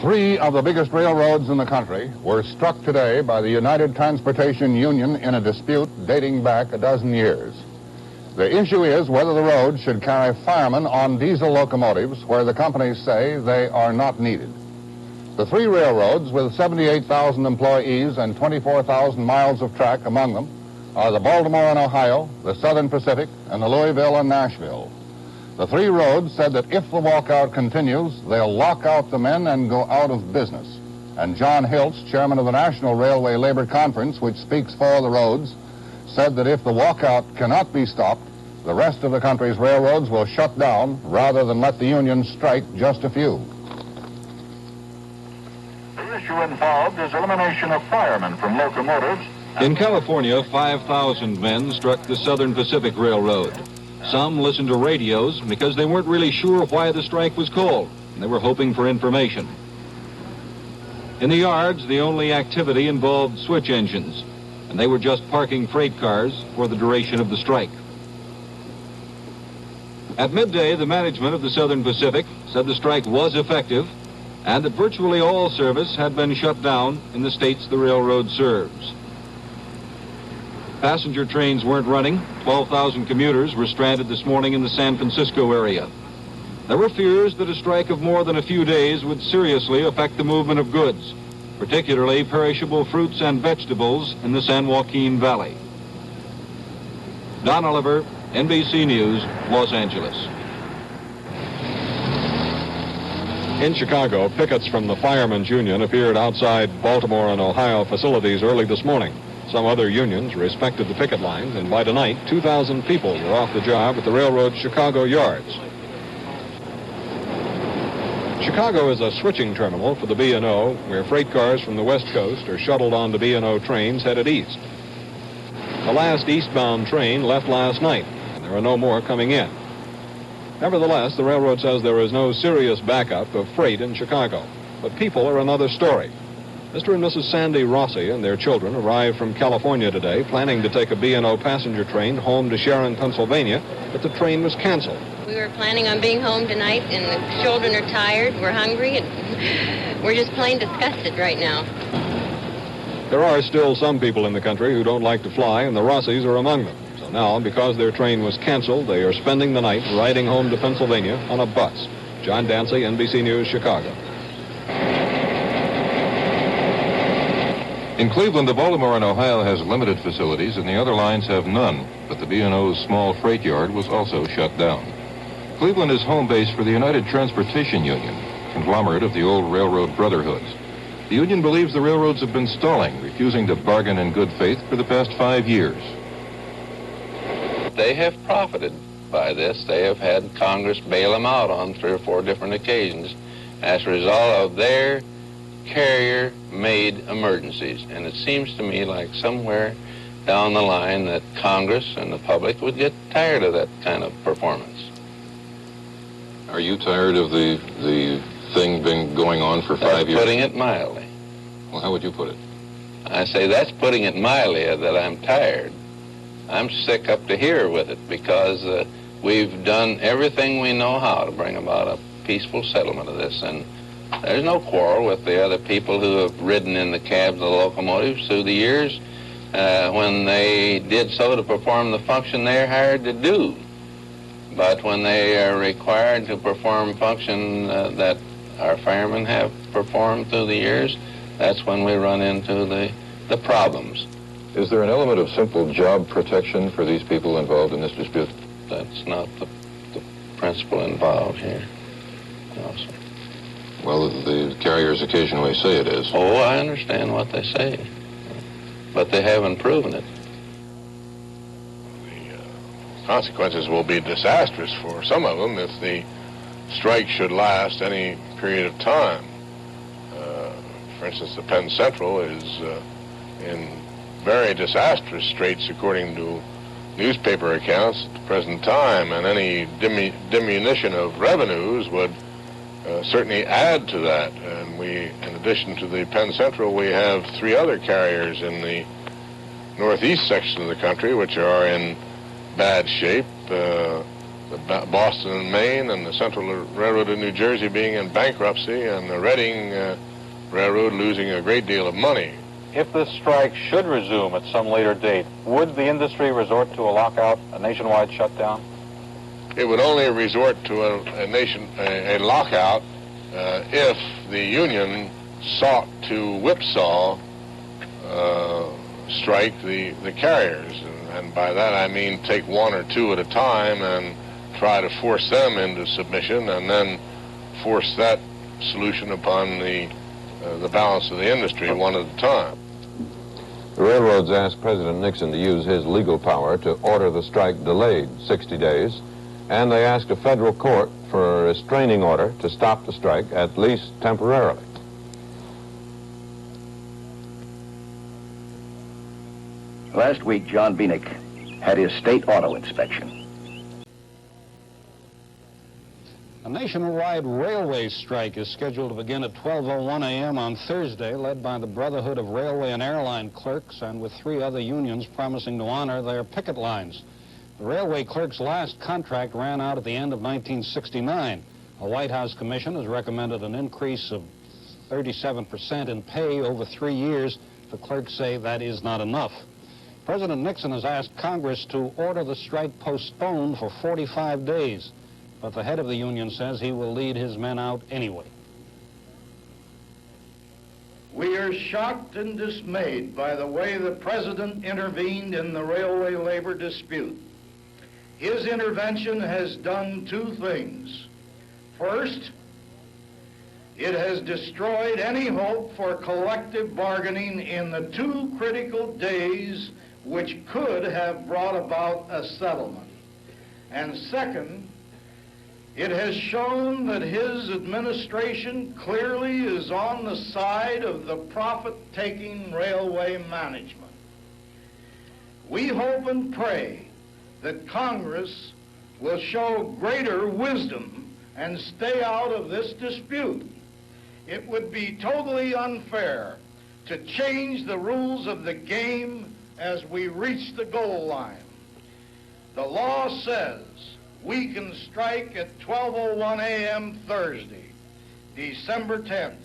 Three of the biggest railroads in the country were struck today by the United Transportation Union in a dispute dating back a dozen years. The issue is whether the road should carry firemen on diesel locomotives where the companies say they are not needed. The three railroads, with 78,000 employees and 24,000 miles of track among them, are the Baltimore and Ohio, the Southern Pacific, and the Louisville and Nashville. The three roads said that if the walkout continues, they'll lock out the men and go out of business. And John Hiltz, chairman of the National Railway Labor Conference, which speaks for the roads, said that if the walkout cannot be stopped, the rest of the country's railroads will shut down rather than let the union strike just a few. The issue involved is elimination of firemen from locomotives. In California, 5,000 men struck the Southern Pacific Railroad. Some listened to radios because they weren't really sure why the strike was called, and they were hoping for information. In the yards, the only activity involved switch engines, and they were just parking freight cars for the duration of the strike. At midday, the management of the Southern Pacific said the strike was effective and that virtually all service had been shut down in the states the railroad serves. Passenger trains weren't running. 12,000 commuters were stranded this morning in the San Francisco area. There were fears that a strike of more than a few days would seriously affect the movement of goods, particularly perishable fruits and vegetables in the San Joaquin Valley. Don Oliver, NBC News, Los Angeles. In Chicago, pickets from the Firemen's Union appeared outside Baltimore and Ohio facilities early this morning. Some other unions respected the picket lines, and by tonight, 2,000 people were off the job at the railroad's Chicago yards. Chicago is a switching terminal for the B&O, where freight cars from the West Coast are shuttled onto B&O trains headed east. The last eastbound train left last night, and there are no more coming in. Nevertheless, the railroad says there is no serious backup of freight in Chicago, but people are another story. Mr. and Mrs. Sandy Rossi and their children arrived from California today, planning to take a B&O passenger train home to Sharon, Pennsylvania, but the train was canceled. We were planning on being home tonight, and the children are tired, we're hungry, and we're just plain disgusted right now. There are still some people in the country who don't like to fly, and the Rossis are among them. So now, because their train was canceled, they are spending the night riding home to Pennsylvania on a bus. John Dancy, NBC News, Chicago. In Cleveland, the Baltimore and Ohio has limited facilities, and the other lines have none. But the B&O's small freight yard was also shut down. Cleveland is home base for the United Transportation Union, conglomerate of the old railroad brotherhoods. The union believes the railroads have been stalling, refusing to bargain in good faith for the past 5 years. They have profited by this. They have had Congress bail them out on 3 or 4 different occasions as a result of their carrier-made emergencies. And it seems to me like somewhere down the line that Congress and the public would get tired of that kind of performance. Are you tired of the thing been going on for 5 years? Putting it mildly. Well, how would you put it? I say that's putting it mildly, that I'm tired. I'm sick up to here with it because we've done everything we know how to bring about a peaceful settlement of this. And there's no quarrel with the other people who have ridden in the cabs of the locomotives through the years when they did so to perform the function they're hired to do. But when they are required to perform function that our firemen have performed through the years, that's when we run into the problems. Is there an element of simple job protection for these people involved in this dispute? That's not the principle involved here. No, sir. Well, the carriers occasionally say it is. Oh, I understand what they say, but they haven't proven it. The consequences will be disastrous for some of them if the strike should last any period of time. For instance, the Penn Central is in very disastrous straits according to newspaper accounts at the present time, and any diminution of revenues would certainly add to that. And we, in addition to the Penn Central, we have 3 other carriers in the northeast section of the country which are in bad shape. Boston and Maine and the Central Railroad of New Jersey being in bankruptcy and the Reading Railroad losing a great deal of money. If this strike should resume at some later date, would the industry resort to a lockout, a nationwide shutdown? It would only resort to a lockout if the union sought to whipsaw strike the carriers. And by that I mean take one or two at a time and try to force them into submission and then force that solution upon the balance of the industry one at a time. The railroads asked President Nixon to use his legal power to order the strike delayed 60 days, and they asked a federal court for a restraining order to stop the strike, at least temporarily. Last week, John Bienick had his state auto inspection. A nationwide railway strike is scheduled to begin at 12:01 a.m. on Thursday, led by the Brotherhood of Railway and Airline Clerks and with 3 other unions promising to honor their picket lines. The railway clerks' last contract ran out at the end of 1969. A White House commission has recommended an increase of 37% in pay over 3 years. The clerks say that is not enough. President Nixon has asked Congress to order the strike postponed for 45 days. But the head of the union says he will lead his men out anyway. We are shocked and dismayed by the way the president intervened in the railway labor dispute. His intervention has done 2 things. First, it has destroyed any hope for collective bargaining in the 2 critical days which could have brought about a settlement. And second, it has shown that his administration clearly is on the side of the profit-taking railway management. We hope and pray that Congress will show greater wisdom and stay out of this dispute. It would be totally unfair to change the rules of the game as we reach the goal line. The law says we can strike at 12:01 a.m. Thursday, December 10th.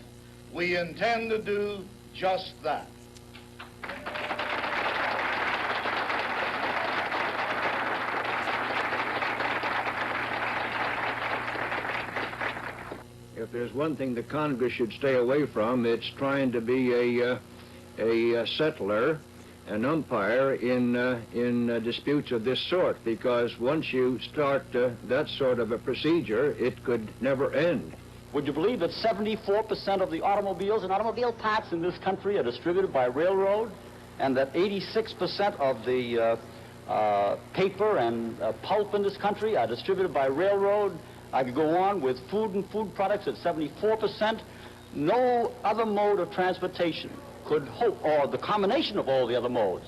We intend to do just that. If there's one thing the Congress should stay away from, it's trying to be a settler, an umpire in disputes of this sort, because once you start that sort of a procedure, it could never end. Would you believe that 74% of the automobiles and automobile parts in this country are distributed by railroad, and that 86% of the paper and pulp in this country are distributed by railroad? I could go on with food and food products at 74%. No other mode of transportation could hope, or the combination of all the other modes,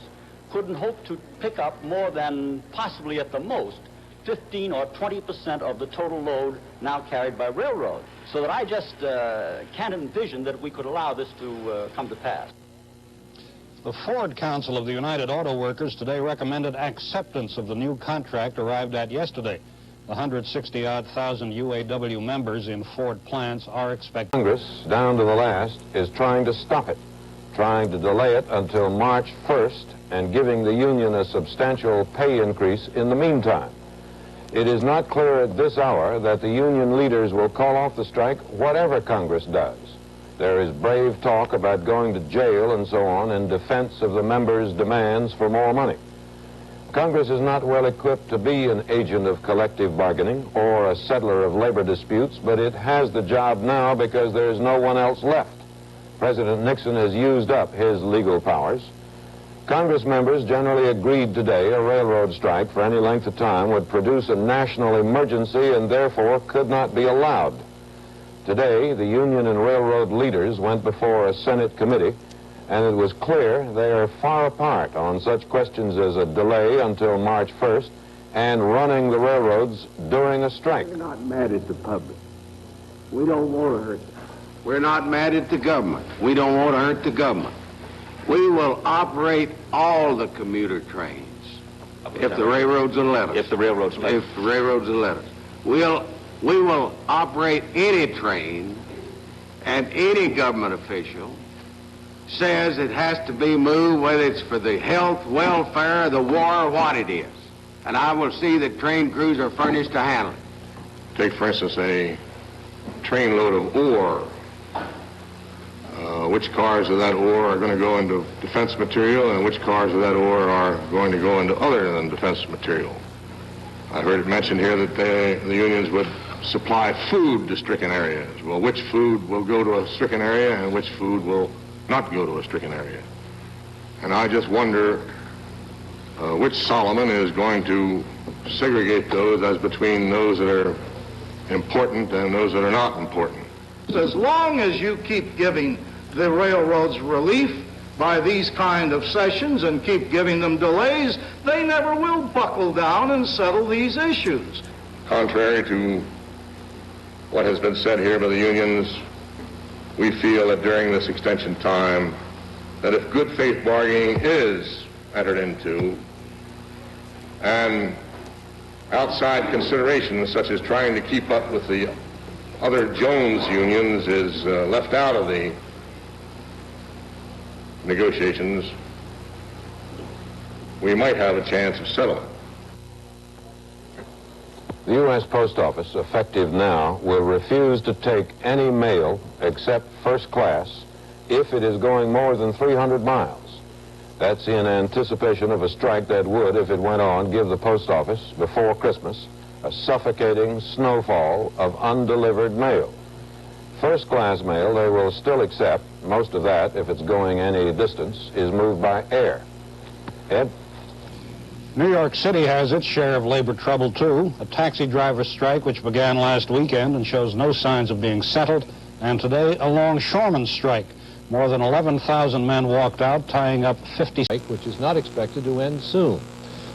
couldn't hope to pick up more than possibly at the most 15 or 20% of the total load now carried by railroad. So that I just can't envision that we could allow this to come to pass. The Ford Council of the United Auto Workers today recommended acceptance of the new contract arrived at yesterday. The 160-odd thousand UAW members in Ford plants are expected. Congress, down to the last, is trying to stop it, trying to delay it until March 1st and giving the union a substantial pay increase in the meantime. It is not clear at this hour that the union leaders will call off the strike whatever Congress does. There is brave talk about going to jail and so on in defense of the members' demands for more money. Congress is not well equipped to be an agent of collective bargaining or a settler of labor disputes, but it has the job now because there is no one else left. President Nixon has used up his legal powers. Congress members generally agreed today a railroad strike for any length of time would produce a national emergency and therefore could not be allowed. Today, the union and railroad leaders went before a Senate committee, and it was clear they are far apart on such questions as a delay until March 1st and running the railroads during a strike. We're not mad at the public. We don't want to hurt them. We're not mad at the government. We don't want to hurt the government. We will operate all the commuter trains If the railroads will let us. If the railroads let us. If the railroads will let us. We will operate any train, and any government official says it has to be moved, whether it's for the health, welfare, the war, or what it is. And I will see that train crews are furnished to handle it. Take, for instance, a trainload of ore. Which cars of that ore are going to go into defense material, and which cars of that ore are going to go into other than defense material? I heard it mentioned here that the unions would supply food to stricken areas. Well, which food will go to a stricken area and which food will not go to a stricken area? And I just wonder which Solomon is going to segregate those as between those that are important and those that are not important. As long as you keep giving the railroads relief by these kind of sessions and keep giving them delays, they never will buckle down and settle these issues. Contrary to what has been said here by the unions, we feel that during this extension time, that if good faith bargaining is entered into, and outside considerations such as trying to keep up with the other Jones unions is left out of the negotiations, we might have a chance of settlement. The U.S. Post Office, effective now, will refuse to take any mail except first class if it is going more than 300 miles. That's in anticipation of a strike that would, if it went on, give the Post Office, before Christmas, a suffocating snowfall of undelivered mail. First class mail they will still accept. Most of that, if it's going any distance, is moved by air. Ed? New York City has its share of labor trouble, too. A taxi driver strike which began last weekend and shows no signs of being settled. And today, a longshoreman strike. More than 11,000 men walked out, tying up 50... which is not expected to end soon.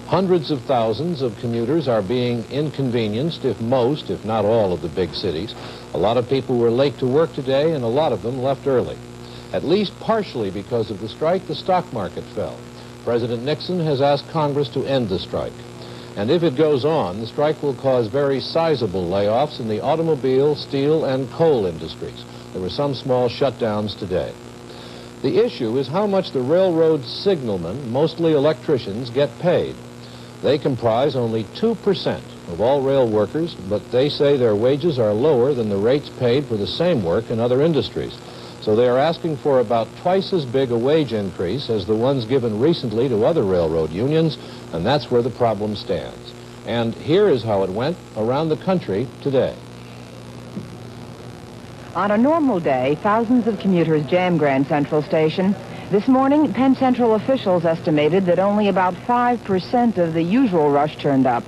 Hundreds of thousands of commuters are being inconvenienced, if not all, of the big cities. A lot of people were late to work today, and a lot of them left early. At least partially because of the strike, the stock market fell. President Nixon has asked Congress to end the strike. And if it goes on, the strike will cause very sizable layoffs in the automobile, steel, and coal industries. There were some small shutdowns today. The issue is how much the railroad signalmen, mostly electricians, get paid. They comprise only 2% of all rail workers, but they say their wages are lower than the rates paid for the same work in other industries. So they are asking for about twice as big a wage increase as the ones given recently to other railroad unions, and that's where the problem stands. And here is how it went around the country today. On a normal day, thousands of commuters jam Grand Central Station. This morning, Penn Central officials estimated that only about 5% of the usual rush turned up.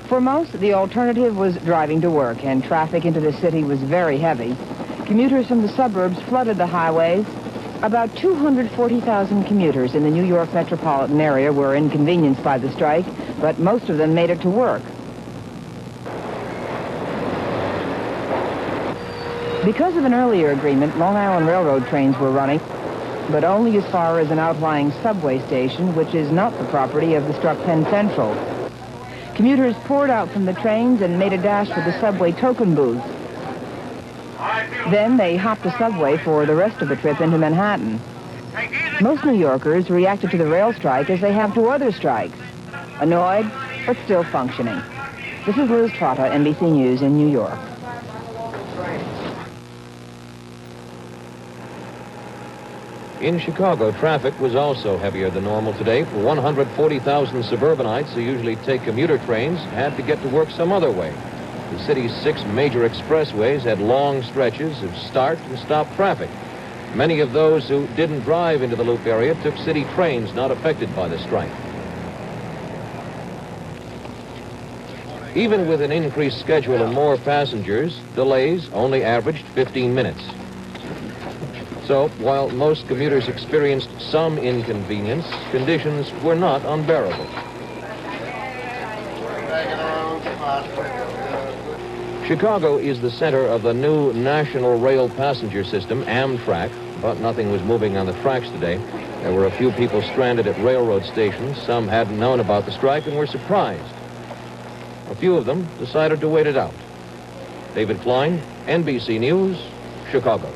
For most, the alternative was driving to work, and traffic into the city was very heavy. Commuters from the suburbs flooded the highways. About 240,000 commuters in the New York metropolitan area were inconvenienced by the strike, but most of them made it to work. Because of an earlier agreement, Long Island Railroad trains were running, but only as far as an outlying subway station, which is not the property of the struck Penn Central. Commuters poured out from the trains and made a dash for the subway token booth. Then they hopped the subway for the rest of the trip into Manhattan. Most New Yorkers reacted to the rail strike as they have to other strikes. Annoyed, but still functioning. This is Liz Trotta, NBC News in New York. In Chicago, traffic was also heavier than normal today. 140,000 suburbanites who usually take commuter trains had to get to work some other way. The city's 6 major expressways had long stretches of start and stop traffic. Many of those who didn't drive into the Loop area took city trains not affected by the strike. Even with an increased schedule and more passengers, delays only averaged 15 minutes. So, while most commuters experienced some inconvenience, conditions were not unbearable. Chicago is the center of the new National Rail Passenger System, Amtrak, but nothing was moving on the tracks today. There were a few people stranded at railroad stations. Some hadn't known about the strike and were surprised. A few of them decided to wait it out. David Klein, NBC News, Chicago.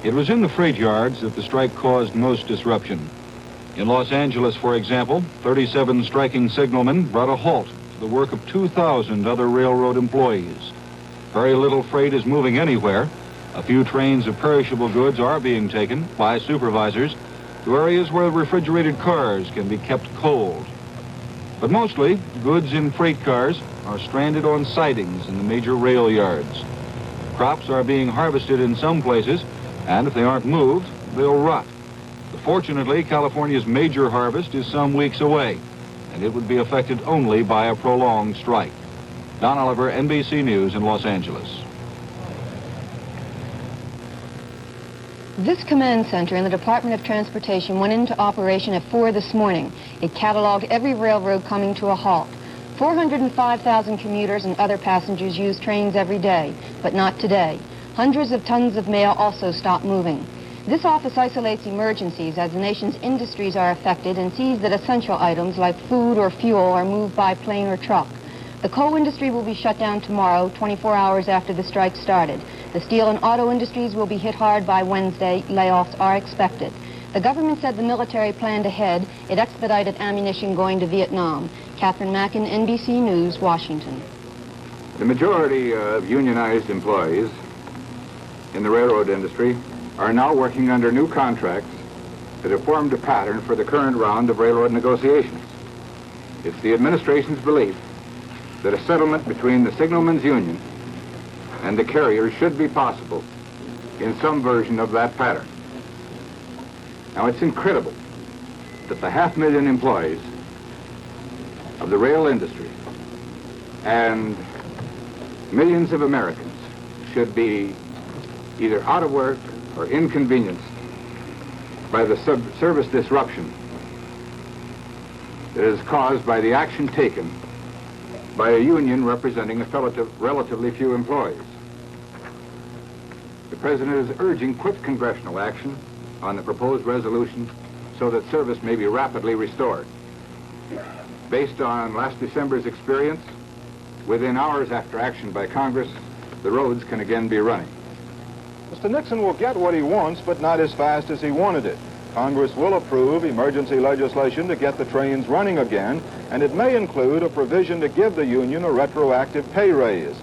It was in the freight yards that the strike caused most disruption. In Los Angeles, for example, 37 striking signalmen brought a halt to the work of 2,000 other railroad employees. Very little freight is moving anywhere. A few trains of perishable goods are being taken by supervisors to areas where refrigerated cars can be kept cold. But mostly, goods in freight cars are stranded on sidings in the major rail yards. Crops are being harvested in some places, and if they aren't moved, they'll rot. But fortunately, California's major harvest is some weeks away, and it would be affected only by a prolonged strike. Don Oliver, NBC News in Los Angeles. This command center in the Department of Transportation went into operation at 4 this morning. It cataloged every railroad coming to a halt. 405,000 commuters and other passengers use trains every day, but not today. Hundreds of tons of mail also stopped moving. This office isolates emergencies as the nation's industries are affected and sees that essential items like food or fuel are moved by plane or truck. The coal industry will be shut down tomorrow, 24 hours after the strike started. The steel and auto industries will be hit hard by Wednesday. Layoffs are expected. The government said the military planned ahead. It expedited ammunition going to Vietnam. Catherine Mackin, NBC News, Washington. The majority of unionized employees in the railroad industry are now working under new contracts that have formed a pattern for the current round of railroad negotiations. It's the administration's belief that a settlement between the signalmen's union and the carriers should be possible in some version of that pattern. Now, it's incredible that the 500,000 employees of the rail industry and millions of Americans should be either out of work or inconvenienced by the service disruption that is caused by the action taken by a union representing relatively few employees. The President is urging quick congressional action on the proposed resolution so that service may be rapidly restored. Based on last December's experience, within hours after action by Congress, the roads can again be running. Mr. Nixon will get what he wants, but not as fast as he wanted it. Congress will approve emergency legislation to get the trains running again, and it may include a provision to give the union a retroactive pay raise.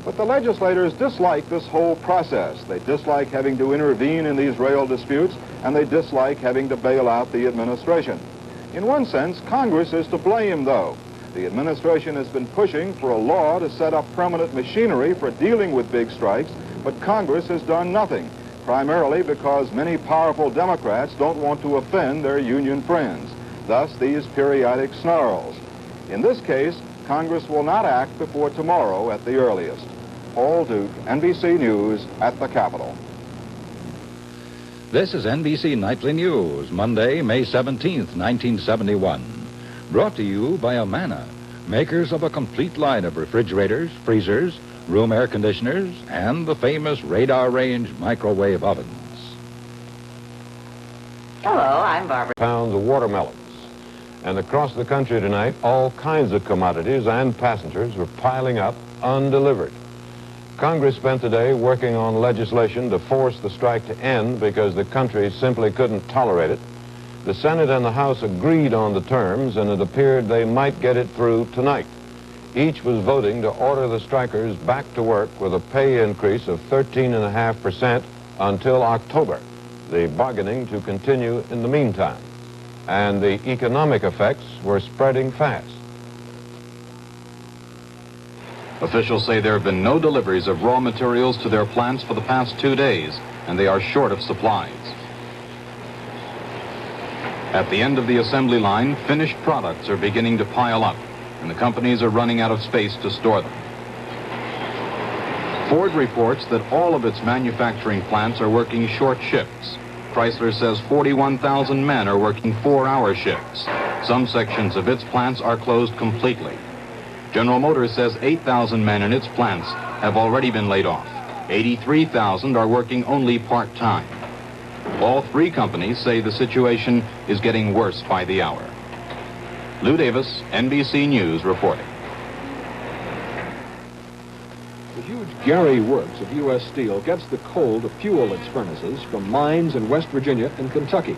But the legislators dislike this whole process. They dislike having to intervene in these rail disputes, and they dislike having to bail out the administration. In one sense, Congress is to blame, though. The administration has been pushing for a law to set up permanent machinery for dealing with big strikes, but Congress has done nothing, primarily because many powerful Democrats don't want to offend their union friends. Thus, these periodic snarls. In this case, Congress will not act before tomorrow at the earliest. Paul Duke, NBC News at the Capitol. This is NBC Nightly News, Monday, May 17th, 1971. Brought to you by Amana, makers of a complete line of refrigerators, freezers, room air conditioners, and the famous radar range microwave ovens. Hello, I'm Barbara. Pounds of watermelons. And across the country tonight, all kinds of commodities and passengers were piling up undelivered. Congress spent the day working on legislation to force the strike to end because the country simply couldn't tolerate it. The Senate and the House agreed on the terms, and it appeared they might get it through tonight. Each was voting to order the strikers back to work with a pay increase of 13.5% until October, the bargaining to continue in the meantime. And the economic effects were spreading fast. Officials say there have been no deliveries of raw materials to their plants for the past 2 days, and they are short of supplies. At the end of the assembly line, finished products are beginning to pile up, and the companies are running out of space to store them. Ford reports that all of its manufacturing plants are working short shifts. Chrysler says 41,000 men are working 4-hour shifts. Some sections of its plants are closed completely. General Motors says 8,000 men in its plants have already been laid off. 83,000 are working only part-time. All three companies say the situation is getting worse by the hour. Lou Davis, NBC News, reporting. The huge Gary Works of U.S. Steel gets the coal to fuel its furnaces from mines in West Virginia and Kentucky.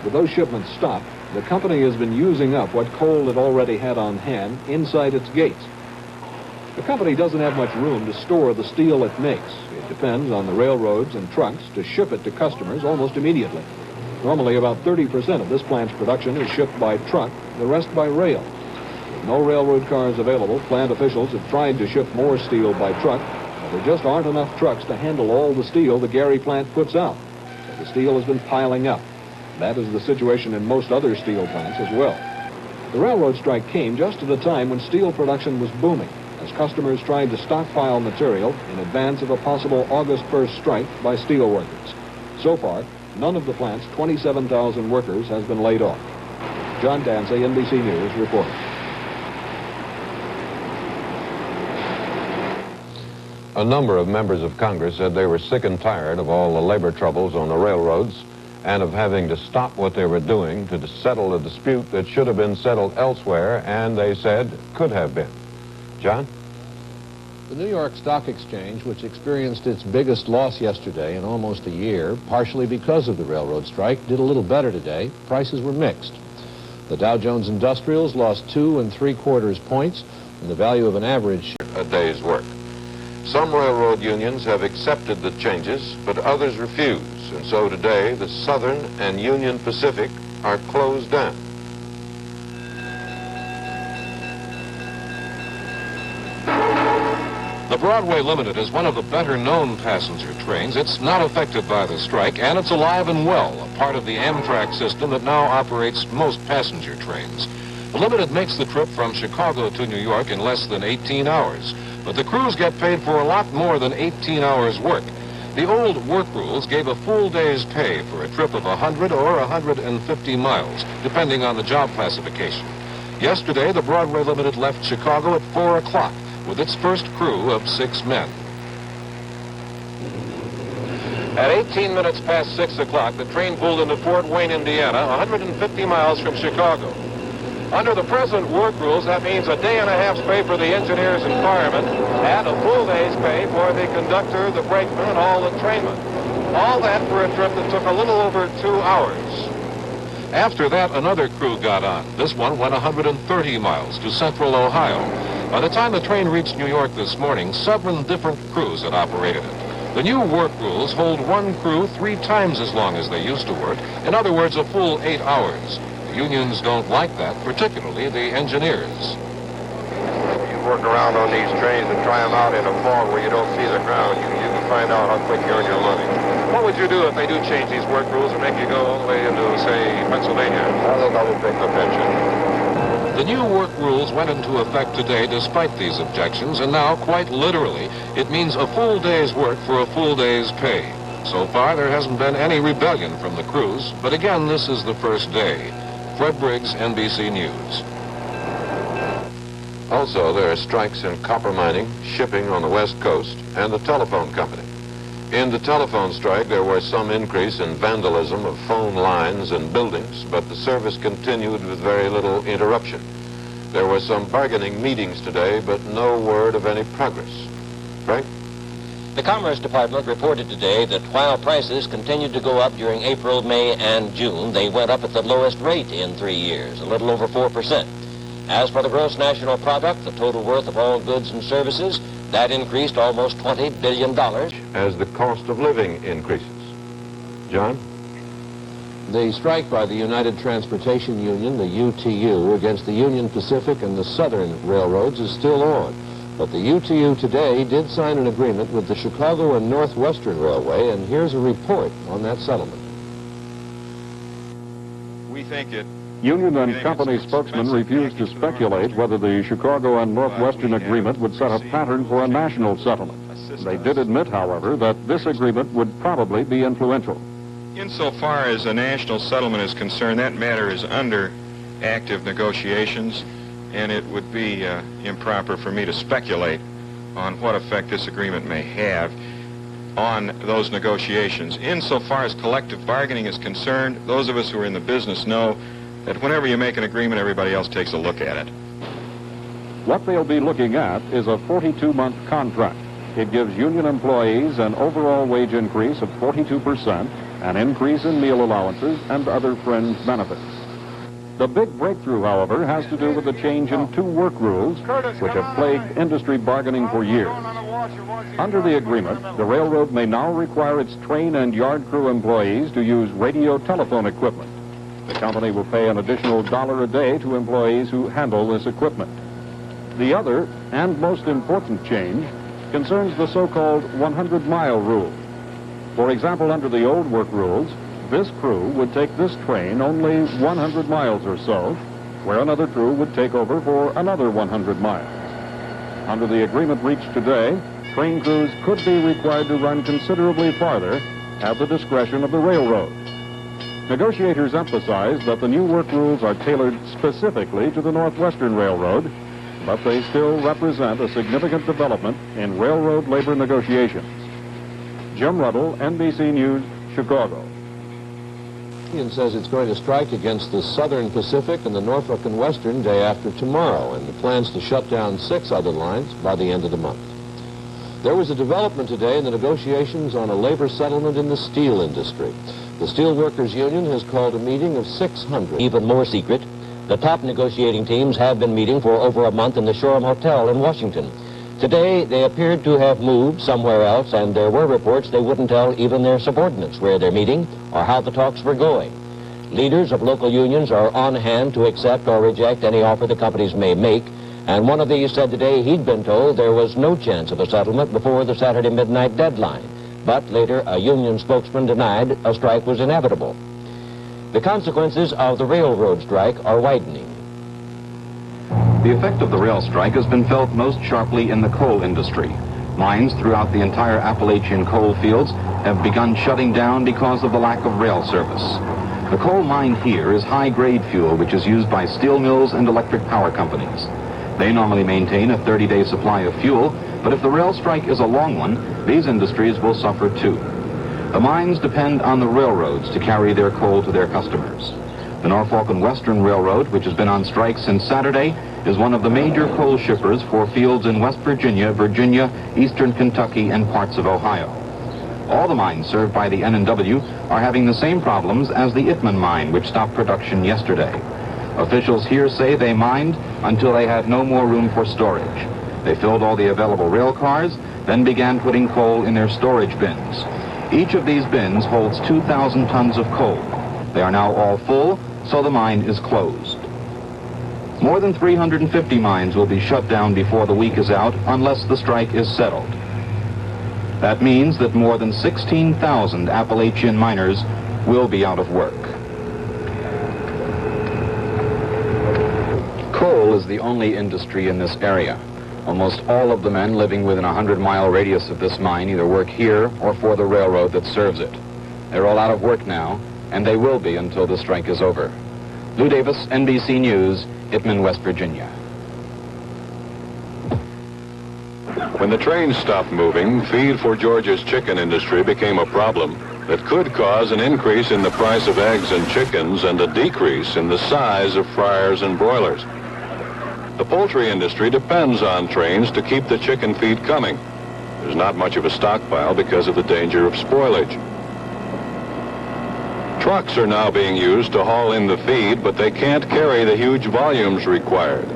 With those shipments stopped, the company has been using up what coal it already had on hand inside its gates. The company doesn't have much room to store the steel it makes. It depends on the railroads and trucks to ship it to customers almost immediately. Normally, about 30% of this plant's production is shipped by truck, the rest by rail. With no railroad cars available, plant officials have tried to ship more steel by truck, but there just aren't enough trucks to handle all the steel the Gary plant puts out. So the steel has been piling up. That is the situation in most other steel plants as well. The railroad strike came just at a time when steel production was booming, as customers tried to stockpile material in advance of a possible August 1st strike by steel workers. So far, none of the plant's 27,000 workers has been laid off. John Dancy, NBC News, reporting. A number of members of Congress said they were sick and tired of all the labor troubles on the railroads and of having to stop what they were doing to settle a dispute that should have been settled elsewhere and, they said, could have been. John? The New York Stock Exchange, which experienced its biggest loss yesterday in almost a year, partially because of the railroad strike, did a little better today. Prices were mixed. The Dow Jones Industrials lost 2 3/4 points, and the value of an average a day's work. Some railroad unions have accepted the changes, but others refuse, and so today the Southern and Union Pacific are closed down. The Broadway Limited is one of the better-known passenger trains. It's not affected by the strike, and it's alive and well, a part of the Amtrak system that now operates most passenger trains. The Limited makes the trip from Chicago to New York in less than 18 hours, but the crews get paid for a lot more than 18 hours' work. The old work rules gave a full day's pay for a trip of 100 or 150 miles, depending on the job classification. Yesterday, the Broadway Limited left Chicago at 4 o'clock with its first crew of 6 men. At 18 minutes past 6 o'clock, the train pulled into Fort Wayne, Indiana, 150 miles from Chicago. Under the present work rules, that means a day and a half's pay for the engineers and firemen, and a full day's pay for the conductor, the brakeman, and all the trainmen. All that for a trip that took a little over 2 hours. After that, another crew got on. This one went 130 miles to Central Ohio. By the time the train reached New York this morning, 7 different crews had operated it. The new work rules hold one crew 3 times as long as they used to work. In other words, a full 8 hours. The unions don't like that, particularly the engineers. You work around on these trains and try them out in a fog where you don't see the ground, you can find out how quick you earn your money. What would you do if they do change these work rules and make you go all the way into, say, Pennsylvania? I think I would take the pension. The new work rules went into effect today despite these objections, and now, quite literally, it means a full day's work for a full day's pay. So far, there hasn't been any rebellion from the crews, but again, this is the first day. Fred Briggs, NBC News. Also, there are strikes in copper mining, shipping on the West Coast, and the telephone company. In the telephone strike, there was some increase in vandalism of phone lines and buildings, but the service continued with very little interruption. There were some bargaining meetings today, but no word of any progress. Frank? The Commerce Department reported today that while prices continued to go up during April, May, and June, they went up at the lowest rate in 3 years, a little over 4%. As for the gross national product, the total worth of all goods and services, that increased almost $20 billion. As the cost of living increases. John? The strike by the United Transportation Union, the UTU, against the Union Pacific and the Southern railroads is still on. But the UTU today did sign an agreement with the Chicago and Northwestern Railway, and here's a report on that settlement. We think it... Union and company spokesmen refused to speculate whether the Chicago and Northwestern agreement would set a pattern for a national settlement. They did admit, however, that this agreement would probably be influential. Insofar as a national settlement is concerned, that matter is under active negotiations, and it would be improper for me to speculate on what effect this agreement may have. on those negotiations. Insofar as collective bargaining is concerned, those of us who are in the business know that whenever you make an agreement, everybody else takes a look at it. What they'll be looking at is a 42-month contract. It gives union employees an overall wage increase of 42%, an increase in meal allowances, and other fringe benefits. The big breakthrough, however, has to do with the change in two work rules which have plagued industry bargaining for years. Under the agreement, the railroad may now require its train and yard crew employees to use radio telephone equipment. The company will pay an additional $1 a day to employees who handle this equipment. The other, and most important change, concerns the so-called 100-mile rule. For example, under the old work rules, this crew would take this train only 100 miles or so, where another crew would take over for another 100 miles. Under the agreement reached today, train crews could be required to run considerably farther at the discretion of the railroad. Negotiators emphasize that the new work rules are tailored specifically to the Northwestern Railroad, but they still represent a significant development in railroad labor negotiations. Jim Ruddle, NBC News, Chicago. Union says it's going to strike against the Southern Pacific and the Norfolk and Western day after tomorrow, and it plans to shut down 6 other lines by the end of the month. There was a development today in the negotiations on a labor settlement in the steel industry. The Steelworkers Union has called a meeting of 600. Even more secret, the top negotiating teams have been meeting for over a month in the Shoreham Hotel in Washington. Today, they appeared to have moved somewhere else, and there were reports they wouldn't tell even their subordinates where they're meeting or how the talks were going. Leaders of local unions are on hand to accept or reject any offer the companies may make, and one of these said today he'd been told there was no chance of a settlement before the Saturday midnight deadline. But later, a union spokesman denied a strike was inevitable. The consequences of the railroad strike are widening. The effect of the rail strike has been felt most sharply in the coal industry. Mines throughout the entire Appalachian coal fields have begun shutting down because of the lack of rail service. The coal mine here is high-grade fuel, which is used by steel mills and electric power companies. They normally maintain a 30-day supply of fuel, but if the rail strike is a long one, these industries will suffer too. The mines depend on the railroads to carry their coal to their customers. The Norfolk and Western Railroad, which has been on strike since Saturday, is one of the major coal shippers for fields in West Virginia, Virginia, eastern Kentucky, and parts of Ohio. All the mines served by the N&W are having the same problems as the Itman mine, which stopped production yesterday. Officials here say they mined until they had no more room for storage. They filled all the available rail cars, then began putting coal in their storage bins. Each of these bins holds 2,000 tons of coal. They are now all full, so the mine is closed. More than 350 mines will be shut down before the week is out unless the strike is settled. That means that more than 16,000 Appalachian miners will be out of work. Coal is the only industry in this area. Almost all of the men living within a 100-mile radius of this mine either work here or for the railroad that serves it. They're all out of work now, and they will be until the strike is over. Lou Davis, NBC News, Itman, West Virginia. When the trains stopped moving, feed for Georgia's chicken industry became a problem that could cause an increase in the price of eggs and chickens and a decrease in the size of fryers and broilers. The poultry industry depends on trains to keep the chicken feed coming. There's not much of a stockpile because of the danger of spoilage. Trucks are now being used to haul in the feed, but they can't carry the huge volumes required.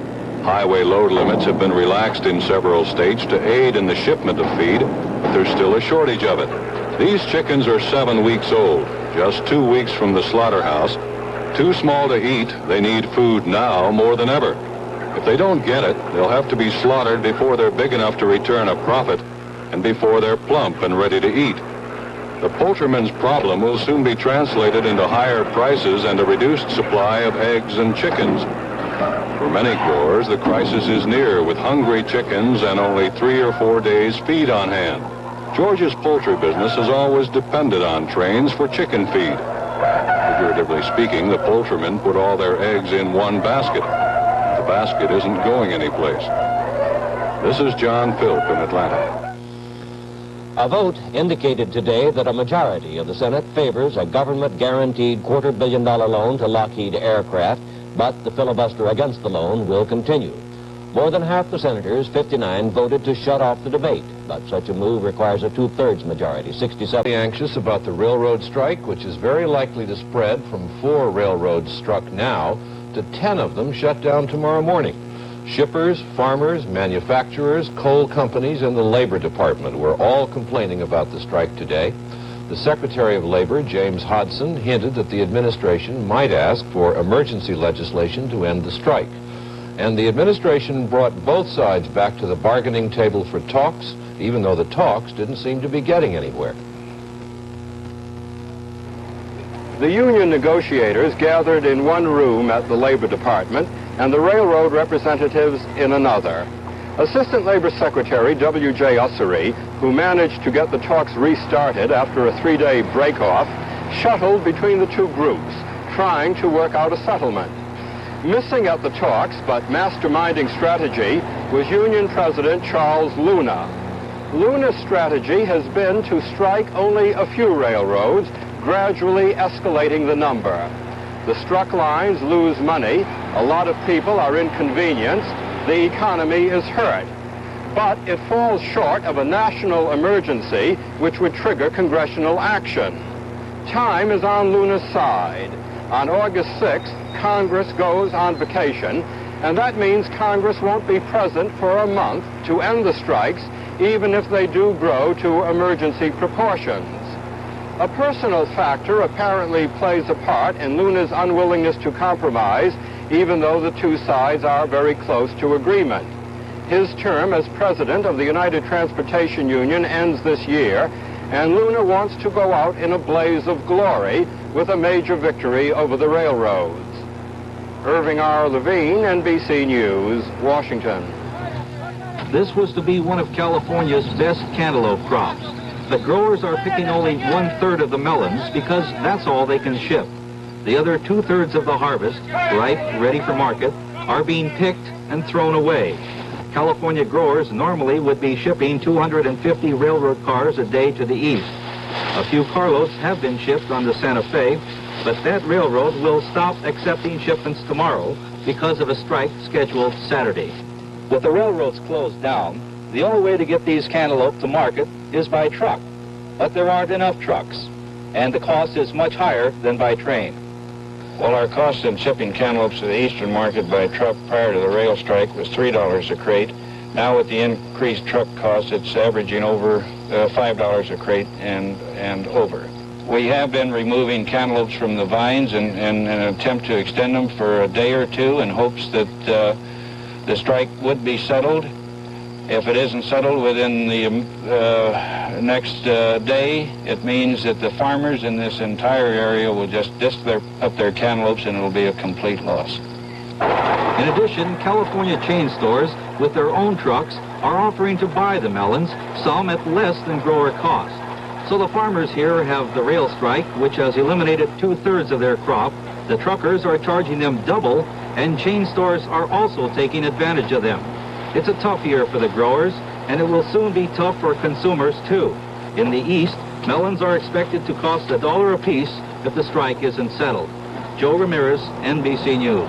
Highway load limits have been relaxed in several states to aid in the shipment of feed, but there's still a shortage of it. These chickens are 7 weeks old, just 2 weeks from the slaughterhouse. Too small to eat, they need food now more than ever. If they don't get it, they'll have to be slaughtered before they're big enough to return a profit and before they're plump and ready to eat. The poultryman's problem will soon be translated into higher prices and a reduced supply of eggs and chickens. For many growers, the crisis is near, with hungry chickens and only 3 or 4 days feed on hand. Georgia's poultry business has always depended on trains for chicken feed. Figuratively speaking, the poultrymen put all their eggs in one basket. The basket isn't going anyplace. This is John Philp in Atlanta. A vote indicated today that a majority of the Senate favors a government-guaranteed $250 million loan to Lockheed Aircraft, but the filibuster against the loan will continue. More than half the senators, 59, voted to shut off the debate, but such a move requires a two-thirds majority, 67. Anxious about the railroad strike, which is very likely to spread from 4 railroads struck now to 10 of them shut down tomorrow morning. Shippers, farmers, manufacturers, coal companies, and the Labor Department were all complaining about the strike today. The Secretary of Labor, James Hodson, hinted that the administration might ask for emergency legislation to end the strike. And the administration brought both sides back to the bargaining table for talks, even though the talks didn't seem to be getting anywhere. The union negotiators gathered in one room at the Labor Department and the railroad representatives in another. Assistant Labor Secretary W.J. Ussery, who managed to get the talks restarted after a 3-day break-off, shuttled between the two groups, trying to work out a settlement. Missing at the talks, but masterminding strategy, was Union President Charles Luna. Luna's strategy has been to strike only a few railroads, gradually escalating the number. The struck lines lose money, a lot of people are inconvenienced, the economy is hurt. But it falls short of a national emergency which would trigger congressional action. Time is on Luna's side. On August 6th, Congress goes on vacation, and that means Congress won't be present for a month to end the strikes, even if they do grow to emergency proportions. A personal factor apparently plays a part in Luna's unwillingness to compromise, even though the two sides are very close to agreement. His term as president of the United Transportation Union ends this year, and Luna wants to go out in a blaze of glory with a major victory over the railroads. Irving R. Levine, NBC News, Washington. This was to be one of California's best cantaloupe crops. But growers are picking only 1/3 of the melons because that's all they can ship. The other 2/3 of the harvest, ripe, ready for market, are being picked and thrown away. California growers normally would be shipping 250 railroad cars a day to the east. A few carloads have been shipped on the Santa Fe, but that railroad will stop accepting shipments tomorrow because of a strike scheduled Saturday. With the railroads closed down, the only way to get these cantaloupe to market is by truck, but there aren't enough trucks, and the cost is much higher than by train. Well, our cost in shipping cantaloupes to the eastern market by truck prior to the rail strike was $3 a crate. Now with the increased truck cost, it's averaging over $5 a crate and over. We have been removing cantaloupes from the vines in an attempt to extend them for a day or two in hopes that the strike would be settled. If it isn't settled within the next day, it means that the farmers in this entire area will just disc up their cantaloupes and it'll be a complete loss. In addition, California chain stores with their own trucks are offering to buy the melons, some at less than grower cost. So the farmers here have the rail strike, which has eliminated 2/3 of their crop. The truckers are charging them double, and chain stores are also taking advantage of them. It's a tough year for the growers, and it will soon be tough for consumers, too. In the East, melons are expected to cost $1 apiece if the strike isn't settled. Joe Ramirez, NBC News.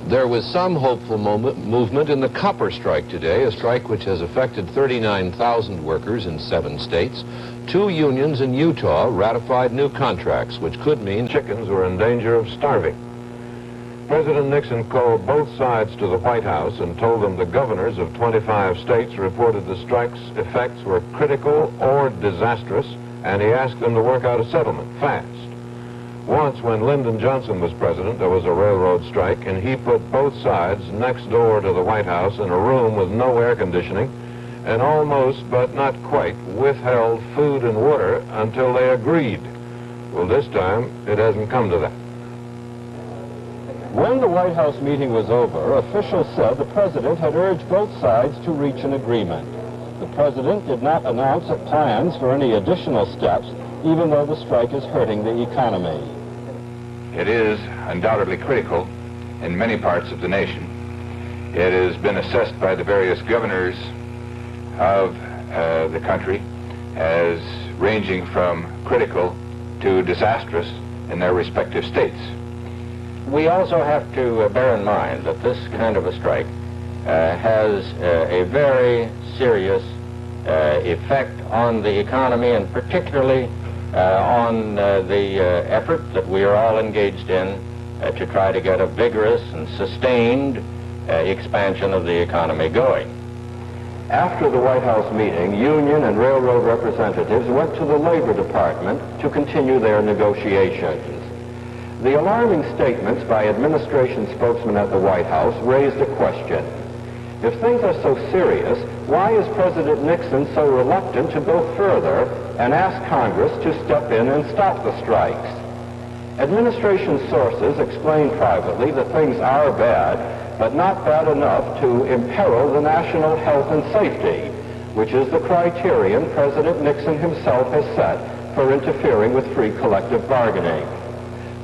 There was some hopeful movement in the copper strike today, a strike which has affected 39,000 workers in 7 states. 2 unions in Utah ratified new contracts, which could mean chickens were in danger of starving. President Nixon called both sides to the White House and told them the governors of 25 states reported the strike's effects were critical or disastrous, and he asked them to work out a settlement fast. Once, when Lyndon Johnson was president, there was a railroad strike, and he put both sides next door to the White House in a room with no air conditioning, and almost, but not quite, withheld food and water until they agreed. Well, this time, it hasn't come to that. When the White House meeting was over, officials said the president had urged both sides to reach an agreement. The president did not announce plans for any additional steps, even though the strike is hurting the economy. It is undoubtedly critical in many parts of the nation. It has been assessed by the various governors of the country as ranging from critical to disastrous in their respective states. We also have to bear in mind that this kind of a strike has a very serious effect on the economy, and particularly on the effort that we are all engaged in to try to get a vigorous and sustained expansion of the economy going. After the White House meeting, union and railroad representatives went to the Labor Department to continue their negotiations. The alarming statements by administration spokesmen at the White House raised a question. If things are so serious, why is President Nixon so reluctant to go further and ask Congress to step in and stop the strikes? Administration sources explain privately that things are bad, but not bad enough to imperil the national health and safety, which is the criterion President Nixon himself has set for interfering with free collective bargaining.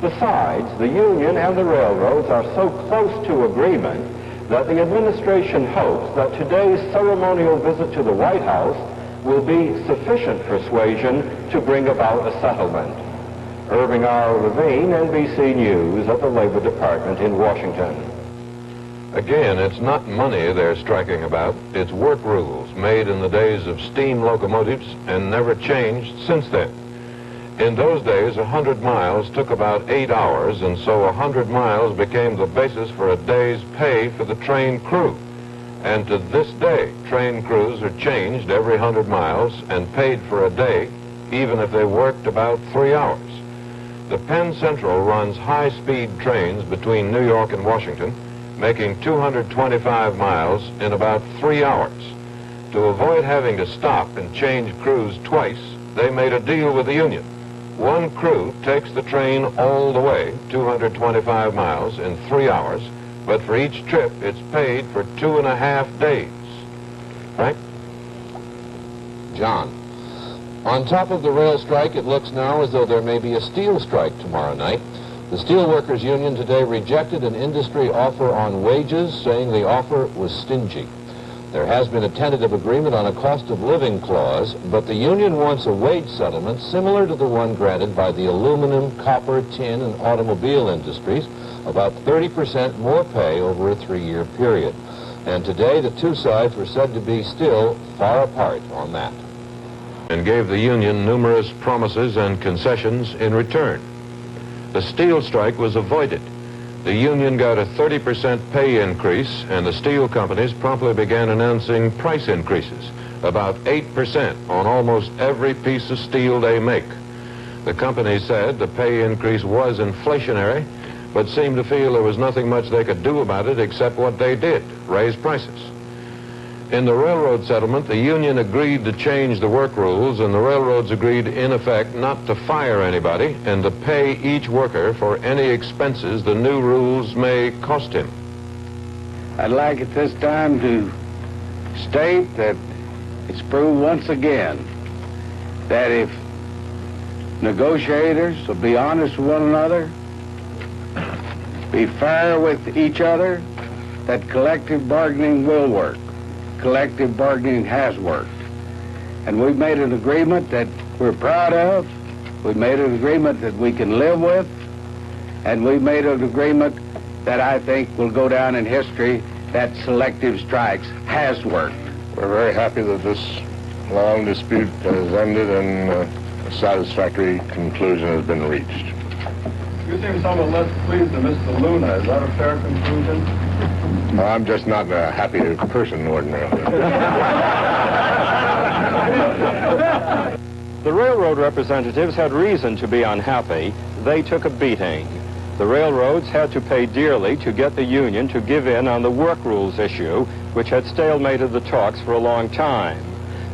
Besides, the union and the railroads are so close to agreement that the administration hopes that today's ceremonial visit to the White House will be sufficient persuasion to bring about a settlement. Irving R. Levine, NBC News at the Labor Department in Washington. Again, it's not money they're striking about. It's work rules made in the days of steam locomotives and never changed since then. In those days, 100 miles took about 8 hours, and so 100 miles became the basis for a day's pay for the train crew. And to this day, train crews are changed every 100 miles and paid for a day, even if they worked about 3 hours. The Penn Central runs high-speed trains between New York and Washington, making 225 miles in about 3 hours. To avoid having to stop and change crews twice, they made a deal with the union. One crew takes the train all the way, 225 miles in 3 hours, but for each trip it's paid for 2.5 days. Frank? John. On top of the rail strike, it looks now as though there may be a steel strike tomorrow night. The Steelworkers Union today rejected an industry offer on wages, saying the offer was stingy. There has been a tentative agreement on a cost of living clause, but the union wants a wage settlement similar to the one granted by the aluminum, copper, tin, and automobile industries, about 30% more pay over a 3-year period. And today the two sides were said to be still far apart on that. And gave the union numerous promises and concessions in return. The steel strike was avoided. The union got a 30% pay increase, and the steel companies promptly began announcing price increases, about 8% on almost every piece of steel they make. The companies said the pay increase was inflationary, but seemed to feel there was nothing much they could do about it except what they did, raise prices. In the railroad settlement, the union agreed to change the work rules, and the railroads agreed, in effect, not to fire anybody and to pay each worker for any expenses the new rules may cost him. I'd like at this time to state that it's proved once again that if negotiators will be honest with one another, be fair with each other, that collective bargaining will work. Collective bargaining has worked. And we've made an agreement that we're proud of. We've made an agreement that we can live with. And we've made an agreement that I think will go down in history, that selective strikes has worked. We're very happy that this long dispute has ended and a satisfactory conclusion has been reached. You seem somewhat less pleased than Mr. Luna. Is that a fair conclusion? I'm just not a happy person ordinarily. The railroad representatives had reason to be unhappy. They took a beating. The railroads had to pay dearly to get the union to give in on the work rules issue, which had stalemated the talks for a long time.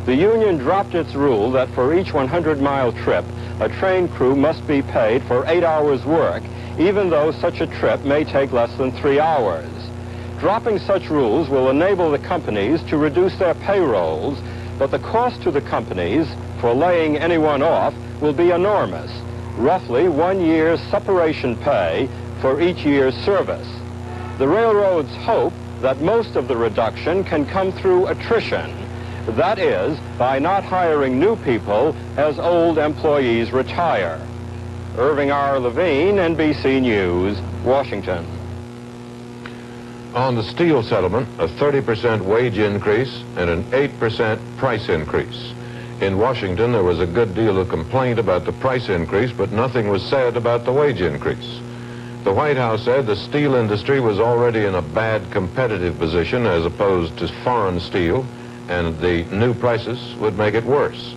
The union dropped its rule that for each 100-mile trip, a train crew must be paid for 8 hours' work, even though such a trip may take less than 3 hours. Dropping such rules will enable the companies to reduce their payrolls, but the cost to the companies for laying anyone off will be enormous, roughly 1 year's separation pay for each year's service. The railroads hope that most of the reduction can come through attrition, That is, by not hiring new people as old employees retire. Irving R. Levine, NBC News, Washington. On the steel settlement, a 30% wage increase and an 8% price increase. In Washington, there was a good deal of complaint about the price increase, but nothing was said about the wage increase. The White House said the steel industry was already in a bad competitive position as opposed to foreign steel, and the new prices would make it worse.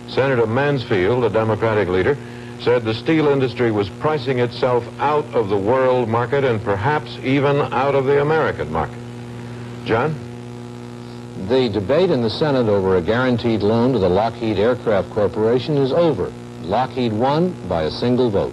Senator Mansfield, a Democratic leader, said the steel industry was pricing itself out of the world market and perhaps even out of the American market. John? The debate in the Senate over a guaranteed loan to the Lockheed Aircraft Corporation is over. Lockheed won by a single vote.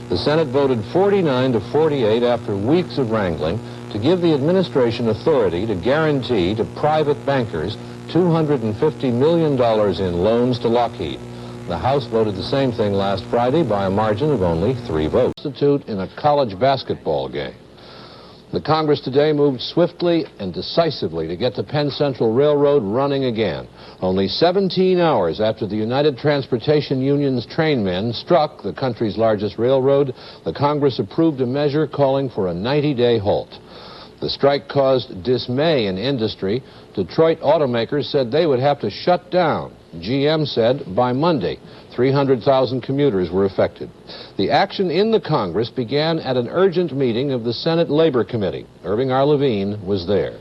The Senate voted 49 to 48 after weeks of wrangling to give the administration authority to guarantee to private bankers $250 million in loans to Lockheed. The House voted the same thing last Friday by a margin of only 3 votes. Substitute in a college basketball game. The Congress today moved swiftly and decisively to get the Penn Central Railroad running again. Only 17 hours after the United Transportation Union's trainmen struck the country's largest railroad, the Congress approved a measure calling for a 90-day halt. The strike caused dismay in industry. Detroit automakers said they would have to shut down. GM said by Monday, 300,000 commuters were affected. The action in the Congress began at an urgent meeting of the Senate Labor Committee. Irving R. Levine was there.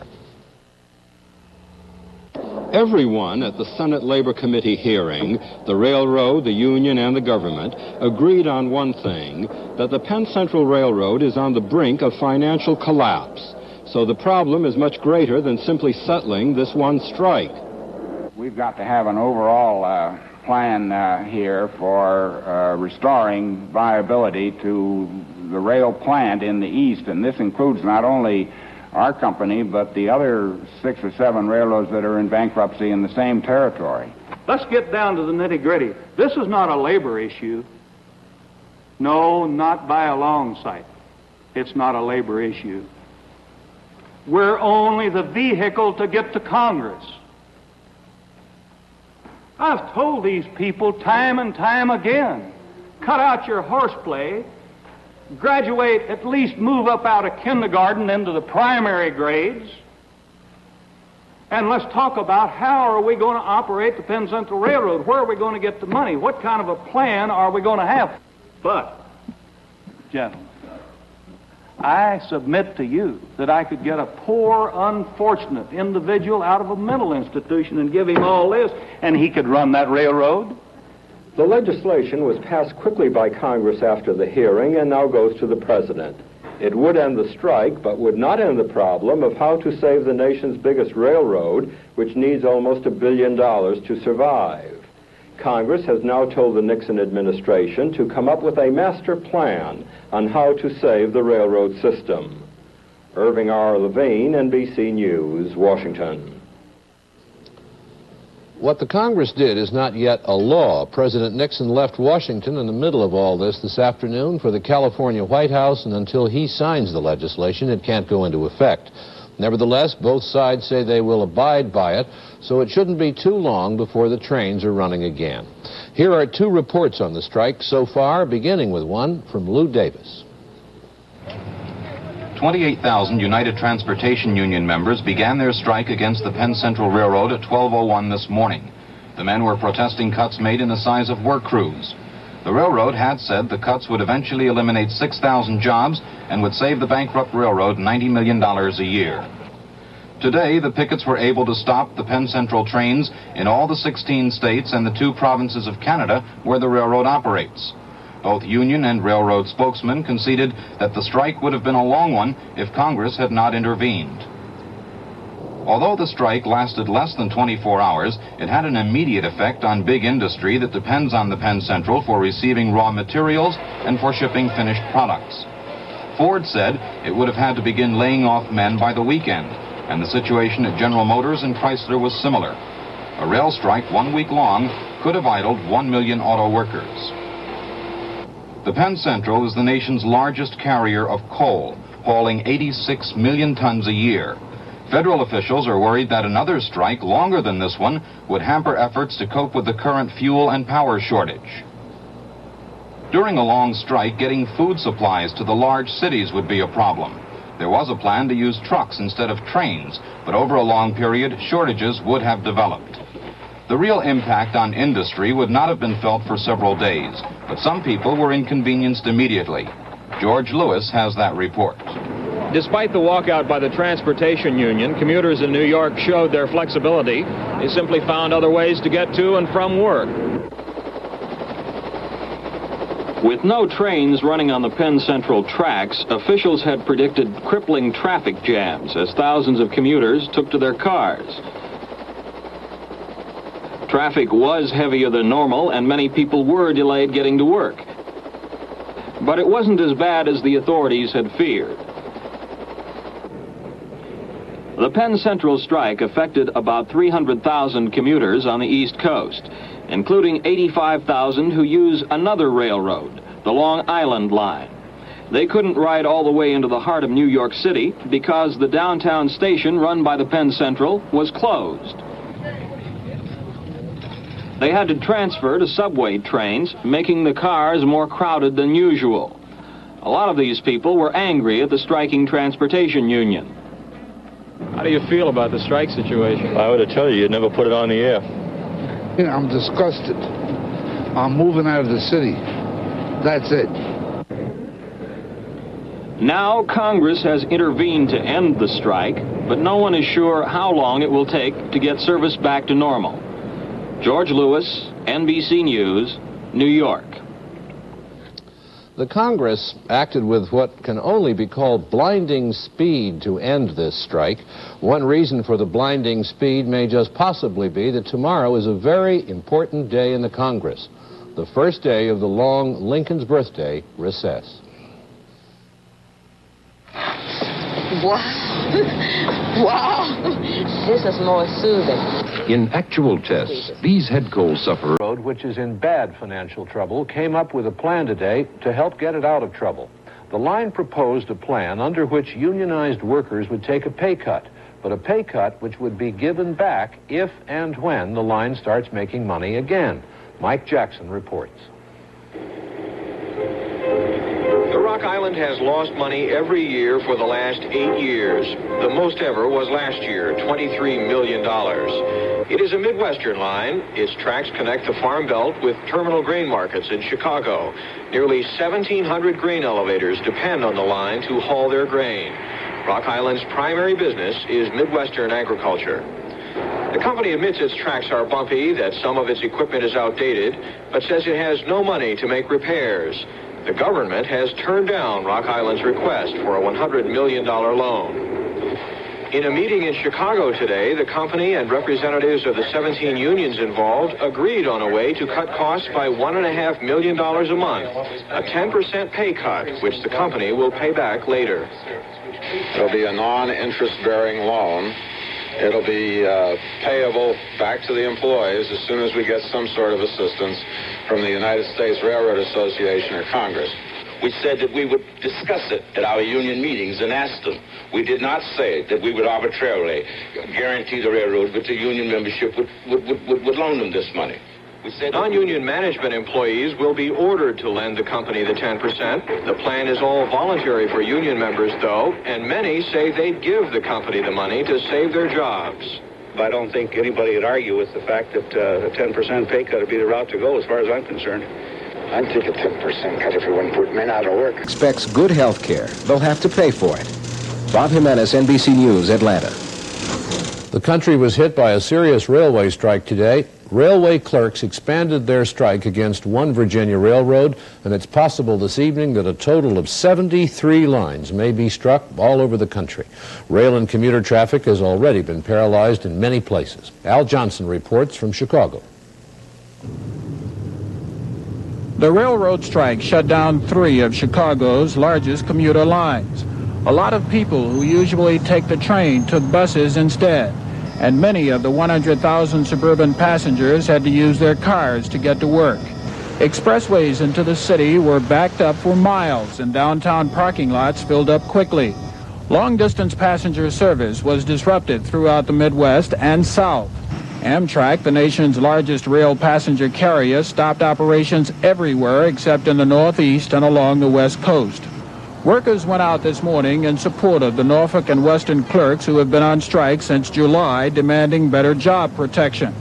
Everyone at the Senate Labor Committee hearing, the railroad, the union, and the government, agreed on one thing, that the Penn Central Railroad is on the brink of financial collapse. So the problem is much greater than simply settling this one strike. We've got to have an overall plan here for restoring viability to the rail plant in the East, and this includes not only our company, but the other 6 or 7 railroads that are in bankruptcy in the same territory. Let's get down to the nitty-gritty. This is not a labor issue. No, not by a long sight. It's not a labor issue. We're only the vehicle to get to Congress. I've told these people time and time again, cut out your horseplay, graduate, at least move up out of kindergarten into the primary grades, and let's talk about how are we going to operate the Penn Central Railroad? Where are we going to get the money? What kind of a plan are we going to have? But, gentlemen, I submit to you that I could get a poor, unfortunate individual out of a mental institution and give him all this, and he could run that railroad. The legislation was passed quickly by Congress after the hearing and now goes to the President. It would end the strike, but would not end the problem of how to save the nation's biggest railroad, which needs almost $1 billion to survive. Congress has now told the Nixon administration to come up with a master plan on how to save the railroad system. Irving R. Levine, NBC News, Washington. What the Congress did is not yet a law. President Nixon left Washington in the middle of all this afternoon for the California White House, and until he signs the legislation, it can't go into effect. Nevertheless, both sides say they will abide by it, so it shouldn't be too long before the trains are running again. Here are 2 reports on the strike so far, beginning with one from Lou Davis. 28,000 United Transportation Union members began their strike against the Penn Central Railroad at 12:01 this morning. The men were protesting cuts made in the size of work crews. The railroad had said the cuts would eventually eliminate 6,000 jobs and would save the bankrupt railroad $90 million a year. Today, the pickets were able to stop the Penn Central trains in all the 16 states and the 2 provinces of Canada where the railroad operates. Both union and railroad spokesmen conceded that the strike would have been a long one if Congress had not intervened. Although the strike lasted less than 24 hours, it had an immediate effect on big industry that depends on the Penn Central for receiving raw materials and for shipping finished products. Ford said it would have had to begin laying off men by the weekend, and the situation at General Motors and Chrysler was similar. A rail strike 1 week long could have idled 1 million auto workers. The Penn Central is the nation's largest carrier of coal, hauling 86 million tons a year. Federal officials are worried that another strike longer than this one would hamper efforts to cope with the current fuel and power shortage. During a long strike, getting food supplies to the large cities would be a problem. There was a plan to use trucks instead of trains, but over a long period, shortages would have developed. The real impact on industry would not have been felt for several days, but some people were inconvenienced immediately. George Lewis has that report. Despite the walkout by the transportation union, commuters in New York showed their flexibility. They simply found other ways to get to and from work. With no trains running on the Penn Central tracks, officials had predicted crippling traffic jams as thousands of commuters took to their cars. Traffic was heavier than normal, and many people were delayed getting to work. But it wasn't as bad as the authorities had feared. The Penn Central strike affected about 300,000 commuters on the East Coast, including 85,000 who use another railroad, the Long Island Line. They couldn't ride all the way into the heart of New York City because the downtown station run by the Penn Central was closed. They had to transfer to subway trains, making the cars more crowded than usual. A lot of these people were angry at the striking transportation union. How do you feel about the strike situation? I would have told you, you'd never put it on the air. I'm disgusted. I'm moving out of the city. That's it. Now Congress has intervened to end the strike, but no one is sure how long it will take to get service back to normal. George Lewis, NBC News, New York. The Congress acted with what can only be called blinding speed to end this strike. One reason for the blinding speed may just possibly be that tomorrow is a very important day in the Congress, the first day of the long Lincoln's birthday recess. Wow. Wow. This is more soothing. In actual tests, these head cold sufferers, Which is in bad financial trouble, came up with a plan today to help get it out of trouble. The line proposed a plan under which unionized workers would take a pay cut, but a pay cut which would be given back if and when the line starts making money again. Mike Jackson reports. The Rock Island has lost money every year for the last 8 years. The most ever was last year, $23 million. It is a Midwestern line. Its tracks connect the Farm Belt with terminal grain markets in Chicago. Nearly 1,700 grain elevators depend on the line to haul their grain. Rock Island's primary business is Midwestern agriculture. The company admits its tracks are bumpy, that some of its equipment is outdated, but says it has no money to make repairs. The government has turned down Rock Island's request for a $100 million loan. In a meeting in Chicago today, the company and representatives of the 17 unions involved agreed on a way to cut costs by $1.5 million a month, a 10% pay cut, which the company will pay back later. It'll be a non-interest-bearing loan. It'll be payable back to the employees as soon as we get some sort of assistance from the United States Railroad Association or Congress. We said that we would discuss it at our union meetings and ask them. We did not say that we would arbitrarily guarantee the railroad, but the union membership would loan them this money. We said non-union management employees will be ordered to lend the company the 10%. The plan is all voluntary for union members, though, and many say they'd give the company the money to save their jobs. I don't think anybody would argue with the fact that a 10% pay cut would be the route to go, as far as I'm concerned. I'd take a 10% cut if we wouldn't put men out of work. Expects good health care. They'll have to pay for it. Bob Jimenez, NBC News, Atlanta. The country was hit by a serious railway strike today. Railway clerks expanded their strike against one Virginia railroad, and it's possible this evening that a total of 73 lines may be struck all over the country. Rail and commuter traffic has already been paralyzed in many places. Al Johnson reports from Chicago. The railroad strike shut down 3 of Chicago's largest commuter lines. A lot of people who usually take the train took buses instead, and many of the 100,000 suburban passengers had to use their cars to get to work. Expressways into the city were backed up for miles, and downtown parking lots filled up quickly. Long-distance passenger service was disrupted throughout the Midwest and South. Amtrak, the nation's largest rail passenger carrier, stopped operations everywhere except in the Northeast and along the West Coast. Workers went out this morning in support of the Norfolk and Western clerks who have been on strike since July, demanding better job protection.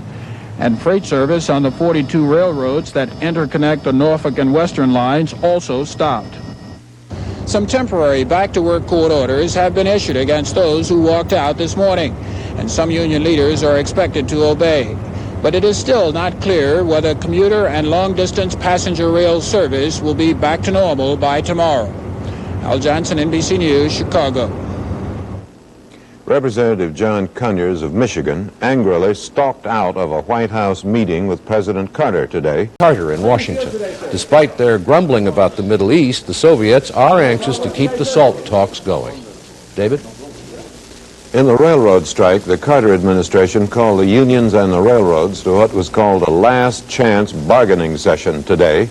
And freight service on the 42 railroads that interconnect the Norfolk and Western lines also stopped. Some temporary back-to-work court orders have been issued against those who walked out this morning, and some union leaders are expected to obey. But it is still not clear whether commuter and long-distance passenger rail service will be back to normal by tomorrow. Al Johnson, NBC News, Chicago. Representative John Conyers of Michigan angrily stalked out of a White House meeting with President Carter today. Carter in Washington. Despite their grumbling about the Middle East, the Soviets are anxious to keep the SALT talks going. David? In the railroad strike, the Carter administration called the unions and the railroads to what was called a last chance bargaining session today.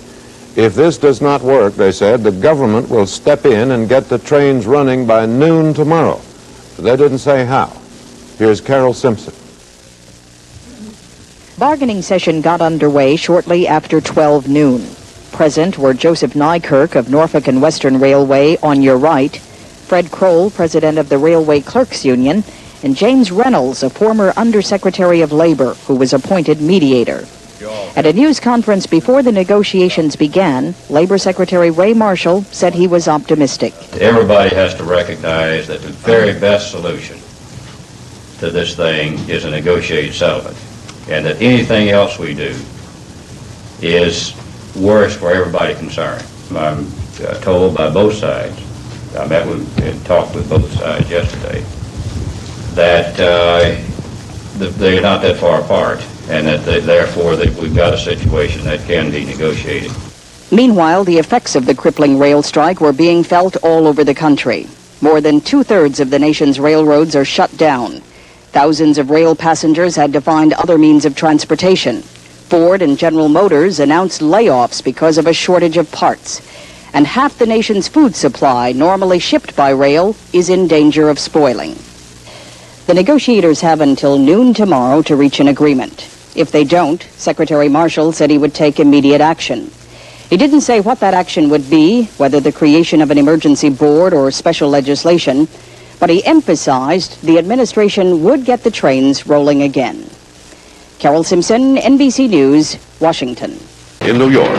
If this does not work, they said, the government will step in and get the trains running by noon tomorrow. They didn't say how. Here's Carol Simpson. Bargaining session got underway shortly after 12 noon. Present were Joseph Nykirk of Norfolk and Western Railway on your right, Fred Kroll, president of the Railway Clerks Union, and James Reynolds, a former Undersecretary of Labor who was appointed mediator. At a news conference before the negotiations began, Labor Secretary Ray Marshall said he was optimistic. Everybody has to recognize that the very best solution to this thing is a negotiated settlement, and that anything else we do is worse for everybody concerned. I'm told by both sides, I met with and talked with both sides yesterday, that they're not that far apart, and that therefore that we've got a situation that can be negotiated. Meanwhile, the effects of the crippling rail strike were being felt all over the country. More than two-thirds of the nation's railroads are shut down. Thousands of rail passengers had to find other means of transportation. Ford and General Motors announced layoffs because of a shortage of parts. And half the nation's food supply, normally shipped by rail, is in danger of spoiling. The negotiators have until noon tomorrow to reach an agreement. If they don't, Secretary Marshall said he would take immediate action. He didn't say what that action would be, whether the creation of an emergency board or special legislation, but he emphasized the administration would get the trains rolling again. Carol Simpson, NBC News, Washington. In New York.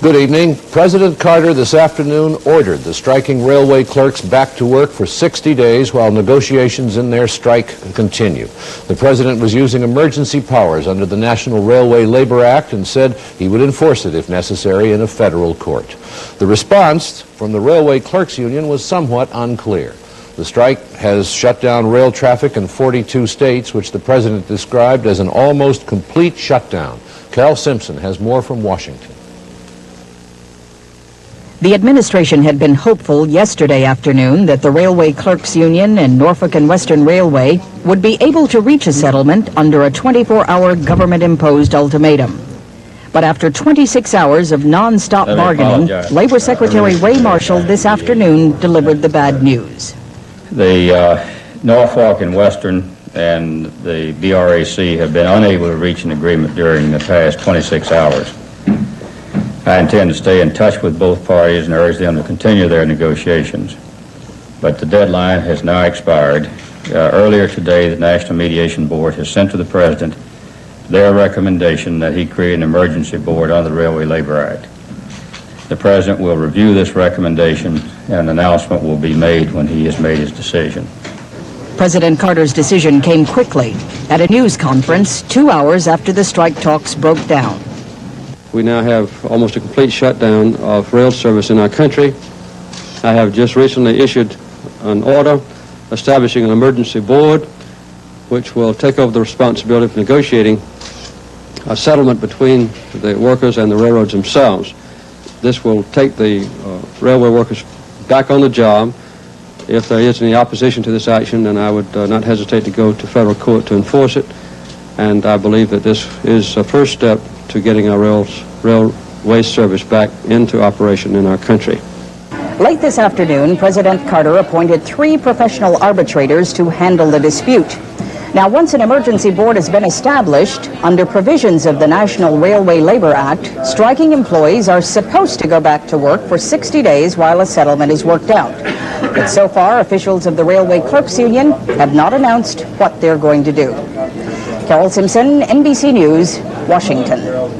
Good evening. President Carter this afternoon ordered the striking railway clerks back to work for 60 days while negotiations in their strike continue. The president was using emergency powers under the National Railway Labor Act and said he would enforce it if necessary in a federal court. The response from the Railway Clerks Union was somewhat unclear. The strike has shut down rail traffic in 42 states, which the president described as an almost complete shutdown. Carol Simpson has more from Washington. The administration had been hopeful yesterday afternoon that the Railway Clerks Union and Norfolk and Western Railway would be able to reach a settlement under a 24-hour government-imposed ultimatum. But after 26 hours of non-stop bargaining, Labor Secretary Ray Marshall this afternoon delivered the bad news. The Norfolk and Western and the BRAC have been unable to reach an agreement during the past 26 hours. I intend to stay in touch with both parties and urge them to continue their negotiations. But the deadline has now expired. Earlier today, the National Mediation Board has sent to the President their recommendation that he create an emergency board under the Railway Labor Act. The President will review this recommendation, and an announcement will be made when he has made his decision. President Carter's decision came quickly at a news conference 2 hours after the strike talks broke down. We now have almost a complete shutdown of rail service in our country. I have just recently issued an order establishing an emergency board which will take over the responsibility of negotiating a settlement between the workers and the railroads themselves. This will take the railway workers back on the job. If there is any opposition to this action, then I would not hesitate to go to federal court to enforce it. And I believe that this is a first step to getting our railway service back into operation in our country. Late this afternoon, President Carter appointed 3 professional arbitrators to handle the dispute. Now, once an emergency board has been established, under provisions of the National Railway Labor Act, striking employees are supposed to go back to work for 60 days while a settlement is worked out. But so far, officials of the Railway Clerks Union have not announced what they're going to do. Carol Simpson, NBC News, Washington.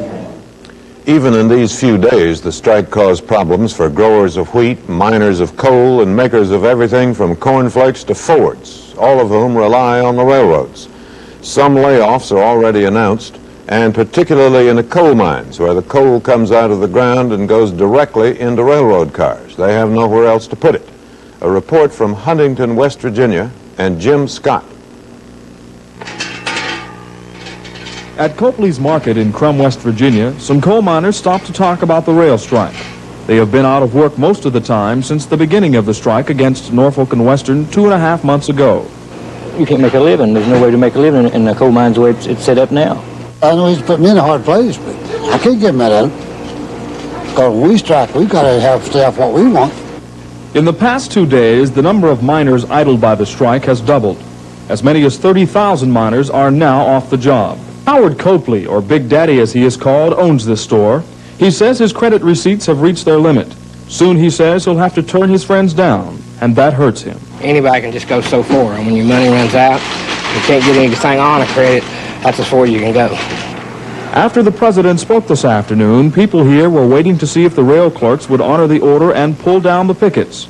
Even in these few days, the strike caused problems for growers of wheat, miners of coal, and makers of everything from cornflakes to Fords, all of whom rely on the railroads. Some layoffs are already announced, and particularly in the coal mines, where the coal comes out of the ground and goes directly into railroad cars. They have nowhere else to put it. A report from Huntington, West Virginia, and Jim Scott. At Copley's Market in Crum, West Virginia, some coal miners stopped to talk about the rail strike. They have been out of work most of the time since the beginning of the strike against Norfolk and Western 2.5 months ago. You can't make a living. There's no way to make a living in the coal mines the way it's set up now. I know he's put me in a hard place, but I can't get mad at him. Because when we strike, we got to have staff what we want. In the past 2 days, the number of miners idled by the strike has doubled. As many as 30,000 miners are now off the job. Howard Copley, or Big Daddy as he is called, owns this store. He says his credit receipts have reached their limit. Soon, he says, he'll have to turn his friends down, and that hurts him. Anybody can just go so far, and when your money runs out, you can't get anything on a credit, that's as far as you can go. After the president spoke this afternoon, people here were waiting to see if the rail clerks would honor the order and pull down the pickets.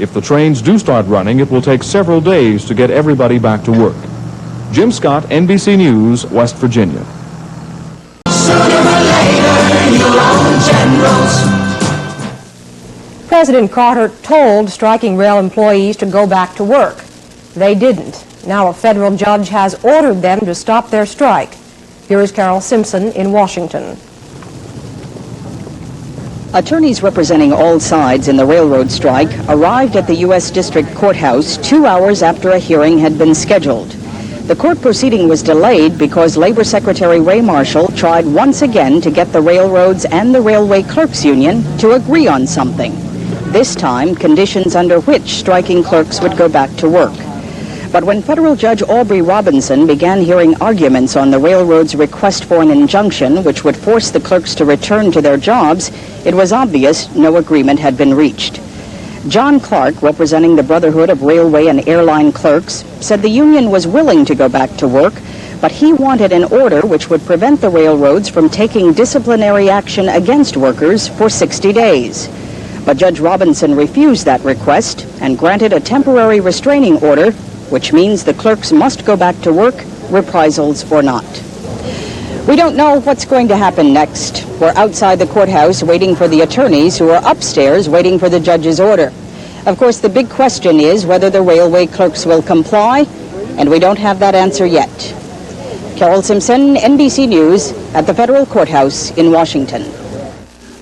If the trains do start running, it will take several days to get everybody back to work. Jim Scott, NBC News, West Virginia. President Carter told striking rail employees to go back to work. They didn't. Now a federal judge has ordered them to stop their strike. Here is Carol Simpson in Washington. Attorneys representing all sides in the railroad strike arrived at the U.S. District Courthouse 2 hours after a hearing had been scheduled. The court proceeding was delayed because Labor Secretary Ray Marshall tried once again to get the railroads and the Railway Clerks Union to agree on something. This time, conditions under which striking clerks would go back to work. But when Federal Judge Aubrey Robinson began hearing arguments on the railroad's request for an injunction which would force the clerks to return to their jobs, it was obvious no agreement had been reached. John Clark, representing the Brotherhood of Railway and Airline Clerks, said the union was willing to go back to work, but he wanted an order which would prevent the railroads from taking disciplinary action against workers for 60 days. But Judge Robinson refused that request and granted a temporary restraining order, which means the clerks must go back to work, reprisals or not. We don't know what's going to happen next. We're outside the courthouse waiting for the attorneys who are upstairs waiting for the judge's order. Of course, the big question is whether the railway clerks will comply, and we don't have that answer yet. Carol Simpson, NBC News, at the federal courthouse in Washington.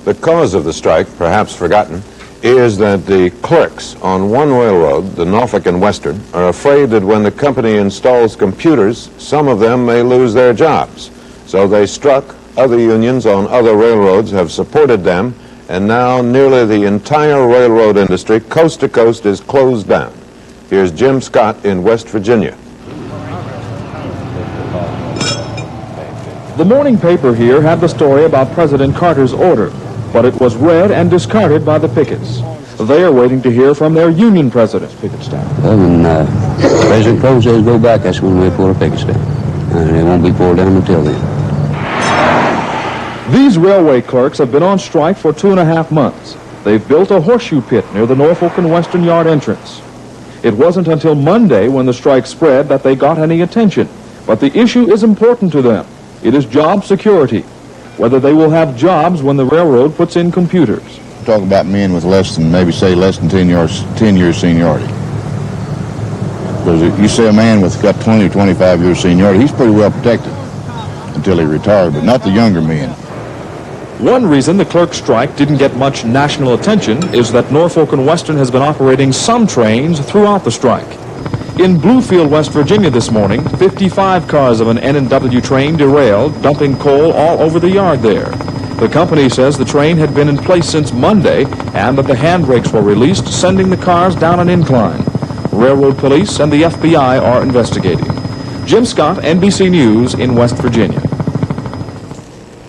The cause of the strike, perhaps forgotten, is that the clerks on one railroad, the Norfolk and Western, are afraid that when the company installs computers, some of them may lose their jobs. So they struck. Other unions on other railroads have supported them, and now nearly the entire railroad industry, coast to coast, is closed down. Here's Jim Scott in West Virginia. The morning paper here had the story about President Carter's order, but it was read and discarded by the pickets. They are waiting to hear from their union president. Picket staff. Well, when President Crow says go back, that's when we pull the pickets down. And it won't be pulled down until then. These railway clerks have been on strike for 2.5 months. They've built a horseshoe pit near the Norfolk and Western Yard entrance. It wasn't until Monday, when the strike spread, that they got any attention. But the issue is important to them. It is job security, whether they will have jobs when the railroad puts in computers. Talk about men with less than 10 years seniority. Because if you say a man with got 20 or 25 years seniority, he's pretty well protected until he retired, but not the younger men. One reason the clerk strike didn't get much national attention is that Norfolk and Western has been operating some trains throughout the strike. In Bluefield, West Virginia this morning, 55 cars of an N&W train derailed, dumping coal all over the yard there. The company says the train had been in place since Monday and that the handbrakes were released, sending the cars down an incline. Railroad police and the FBI are investigating. Jim Scott, NBC News in West Virginia.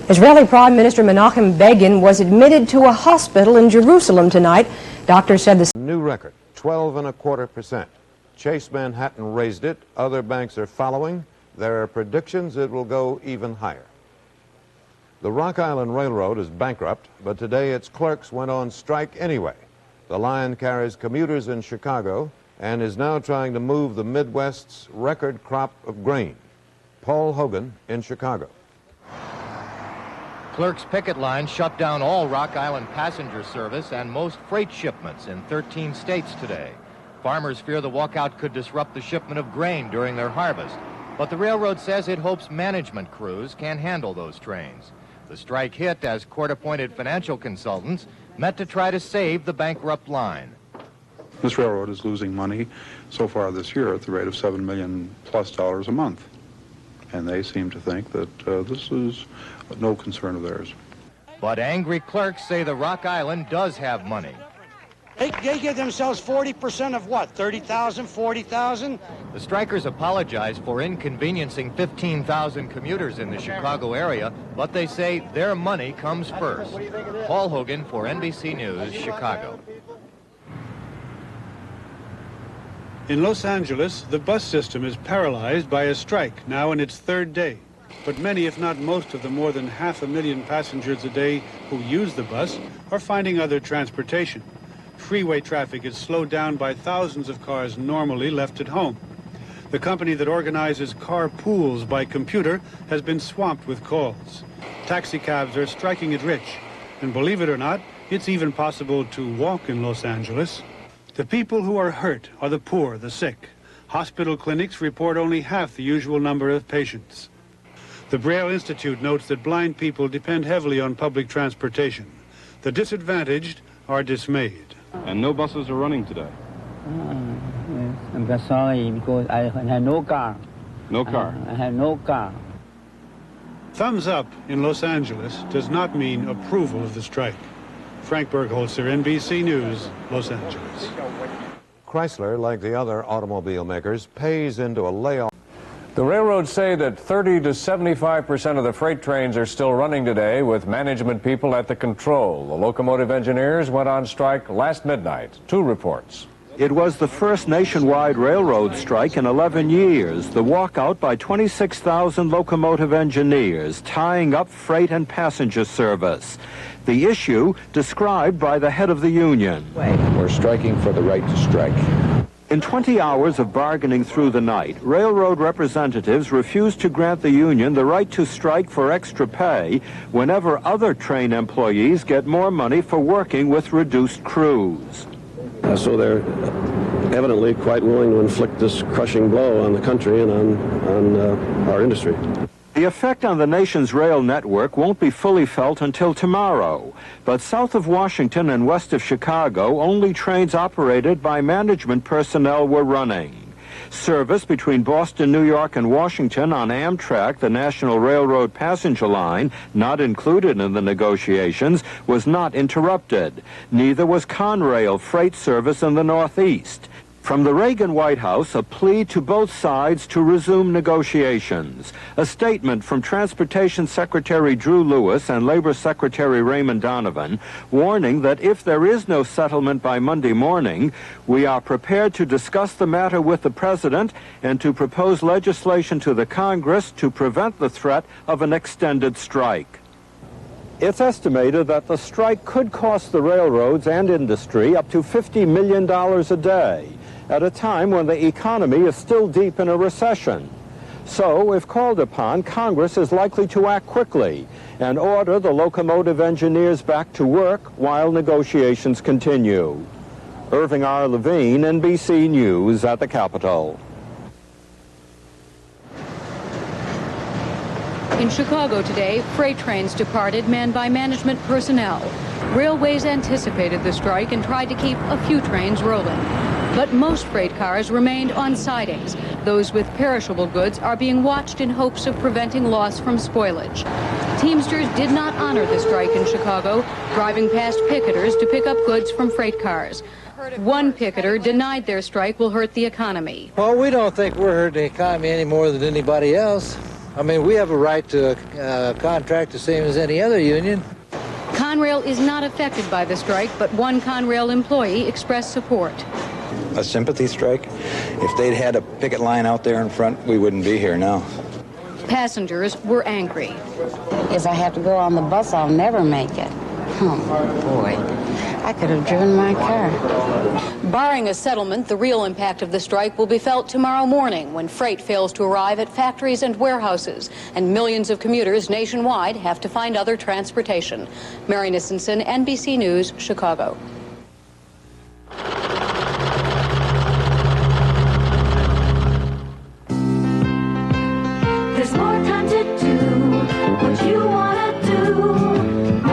Israeli Prime Minister Menachem Begin was admitted to a hospital in Jerusalem tonight. Doctors said the New record, 12.25%. Chase Manhattan raised it. Other banks are following. There are predictions it will go even higher. The Rock Island Railroad is bankrupt, but today its clerks went on strike anyway. The line carries commuters in Chicago and is now trying to move the Midwest's record crop of grain. Paul Hogan in Chicago. Clerks' picket line shut down all Rock Island passenger service and most freight shipments in 13 states today. Farmers fear the walkout could disrupt the shipment of grain during their harvest, but the railroad says it hopes management crews can handle those trains. The strike hit as court-appointed financial consultants met to try to save the bankrupt line. This railroad is losing money so far this year at the rate of $7 million+ a month. And they seem to think that this is no concern of theirs. But angry clerks say the Rock Island does have money. They give themselves 40% of what, 30,000, 40,000? The strikers apologize for inconveniencing 15,000 commuters in the Chicago area, but they say their money comes first. Paul Hogan for NBC News, Chicago. In Los Angeles, the bus system is paralyzed by a strike, now in its third day. But many, if not most, of the more than 500,000 passengers a day who use the bus are finding other transportation. Freeway traffic is slowed down by thousands of cars normally left at home. The company that organizes car pools by computer has been swamped with calls. Taxi cabs are striking it rich. And believe it or not, it's even possible to walk in Los Angeles. The people who are hurt are the poor, the sick. Hospital clinics report only half the usual number of patients. The Braille Institute notes that blind people depend heavily on public transportation. The disadvantaged are dismayed. And no buses are running today? I'm very sorry because I have no car. No car? I have no car. Thumbs up in Los Angeles does not mean approval of the strike. Frank Bergholzer, NBC News, Los Angeles. Chrysler, like the other automobile makers, pays into a layoff. The railroads say that 30 to 75% of the freight trains are still running today with management people at the control. The locomotive engineers went on strike last midnight. 2 reports. It was the first nationwide railroad strike in 11 years. The walkout by 26,000 locomotive engineers, tying up freight and passenger service. The issue described by the head of the union. We're striking for the right to strike. In 20 hours of bargaining through the night, railroad representatives refused to grant the union the right to strike for extra pay whenever other train employees get more money for working with reduced crews. So they're evidently quite willing to inflict this crushing blow on the country and on our industry. The effect on the nation's rail network won't be fully felt until tomorrow. But south of Washington and west of Chicago, only trains operated by management personnel were running. Service between Boston, New York, and Washington on Amtrak, the National Railroad passenger line, not included in the negotiations, was not interrupted. Neither was Conrail freight service in the Northeast. From the Reagan White House, a plea to both sides to resume negotiations. A statement from Transportation Secretary Drew Lewis and Labor Secretary Raymond Donovan warning that if there is no settlement by Monday morning, we are prepared to discuss the matter with the President and to propose legislation to the Congress to prevent the threat of an extended strike. It's estimated that the strike could cost the railroads and industry up to $50 million a day, at a time when the economy is still deep in a recession. So, if called upon, Congress is likely to act quickly and order the locomotive engineers back to work while negotiations continue. Irving R. Levine, NBC News at the Capitol. In Chicago today, freight trains departed manned by management personnel. Railways anticipated the strike and tried to keep a few trains rolling. But most freight cars remained on sidings. Those with perishable goods are being watched in hopes of preventing loss from spoilage. Teamsters did not honor the strike in Chicago, driving past picketers to pick up goods from freight cars. One picketer denied their strike will hurt the economy. Well, we don't think we're hurting the economy any more than anybody else. I mean, we have a right to a contract the same as any other union. Conrail is not affected by the strike, but one Conrail employee expressed support. A sympathy strike? If they'd had a picket line out there in front, we wouldn't be here now. Passengers were angry. If I have to go on the bus, I'll never make it. Oh, boy. I could have driven my car. Barring a settlement, the real impact of the strike will be felt tomorrow morning when freight fails to arrive at factories and warehouses, and millions of commuters nationwide have to find other transportation. Mary Nissenson, NBC News, Chicago.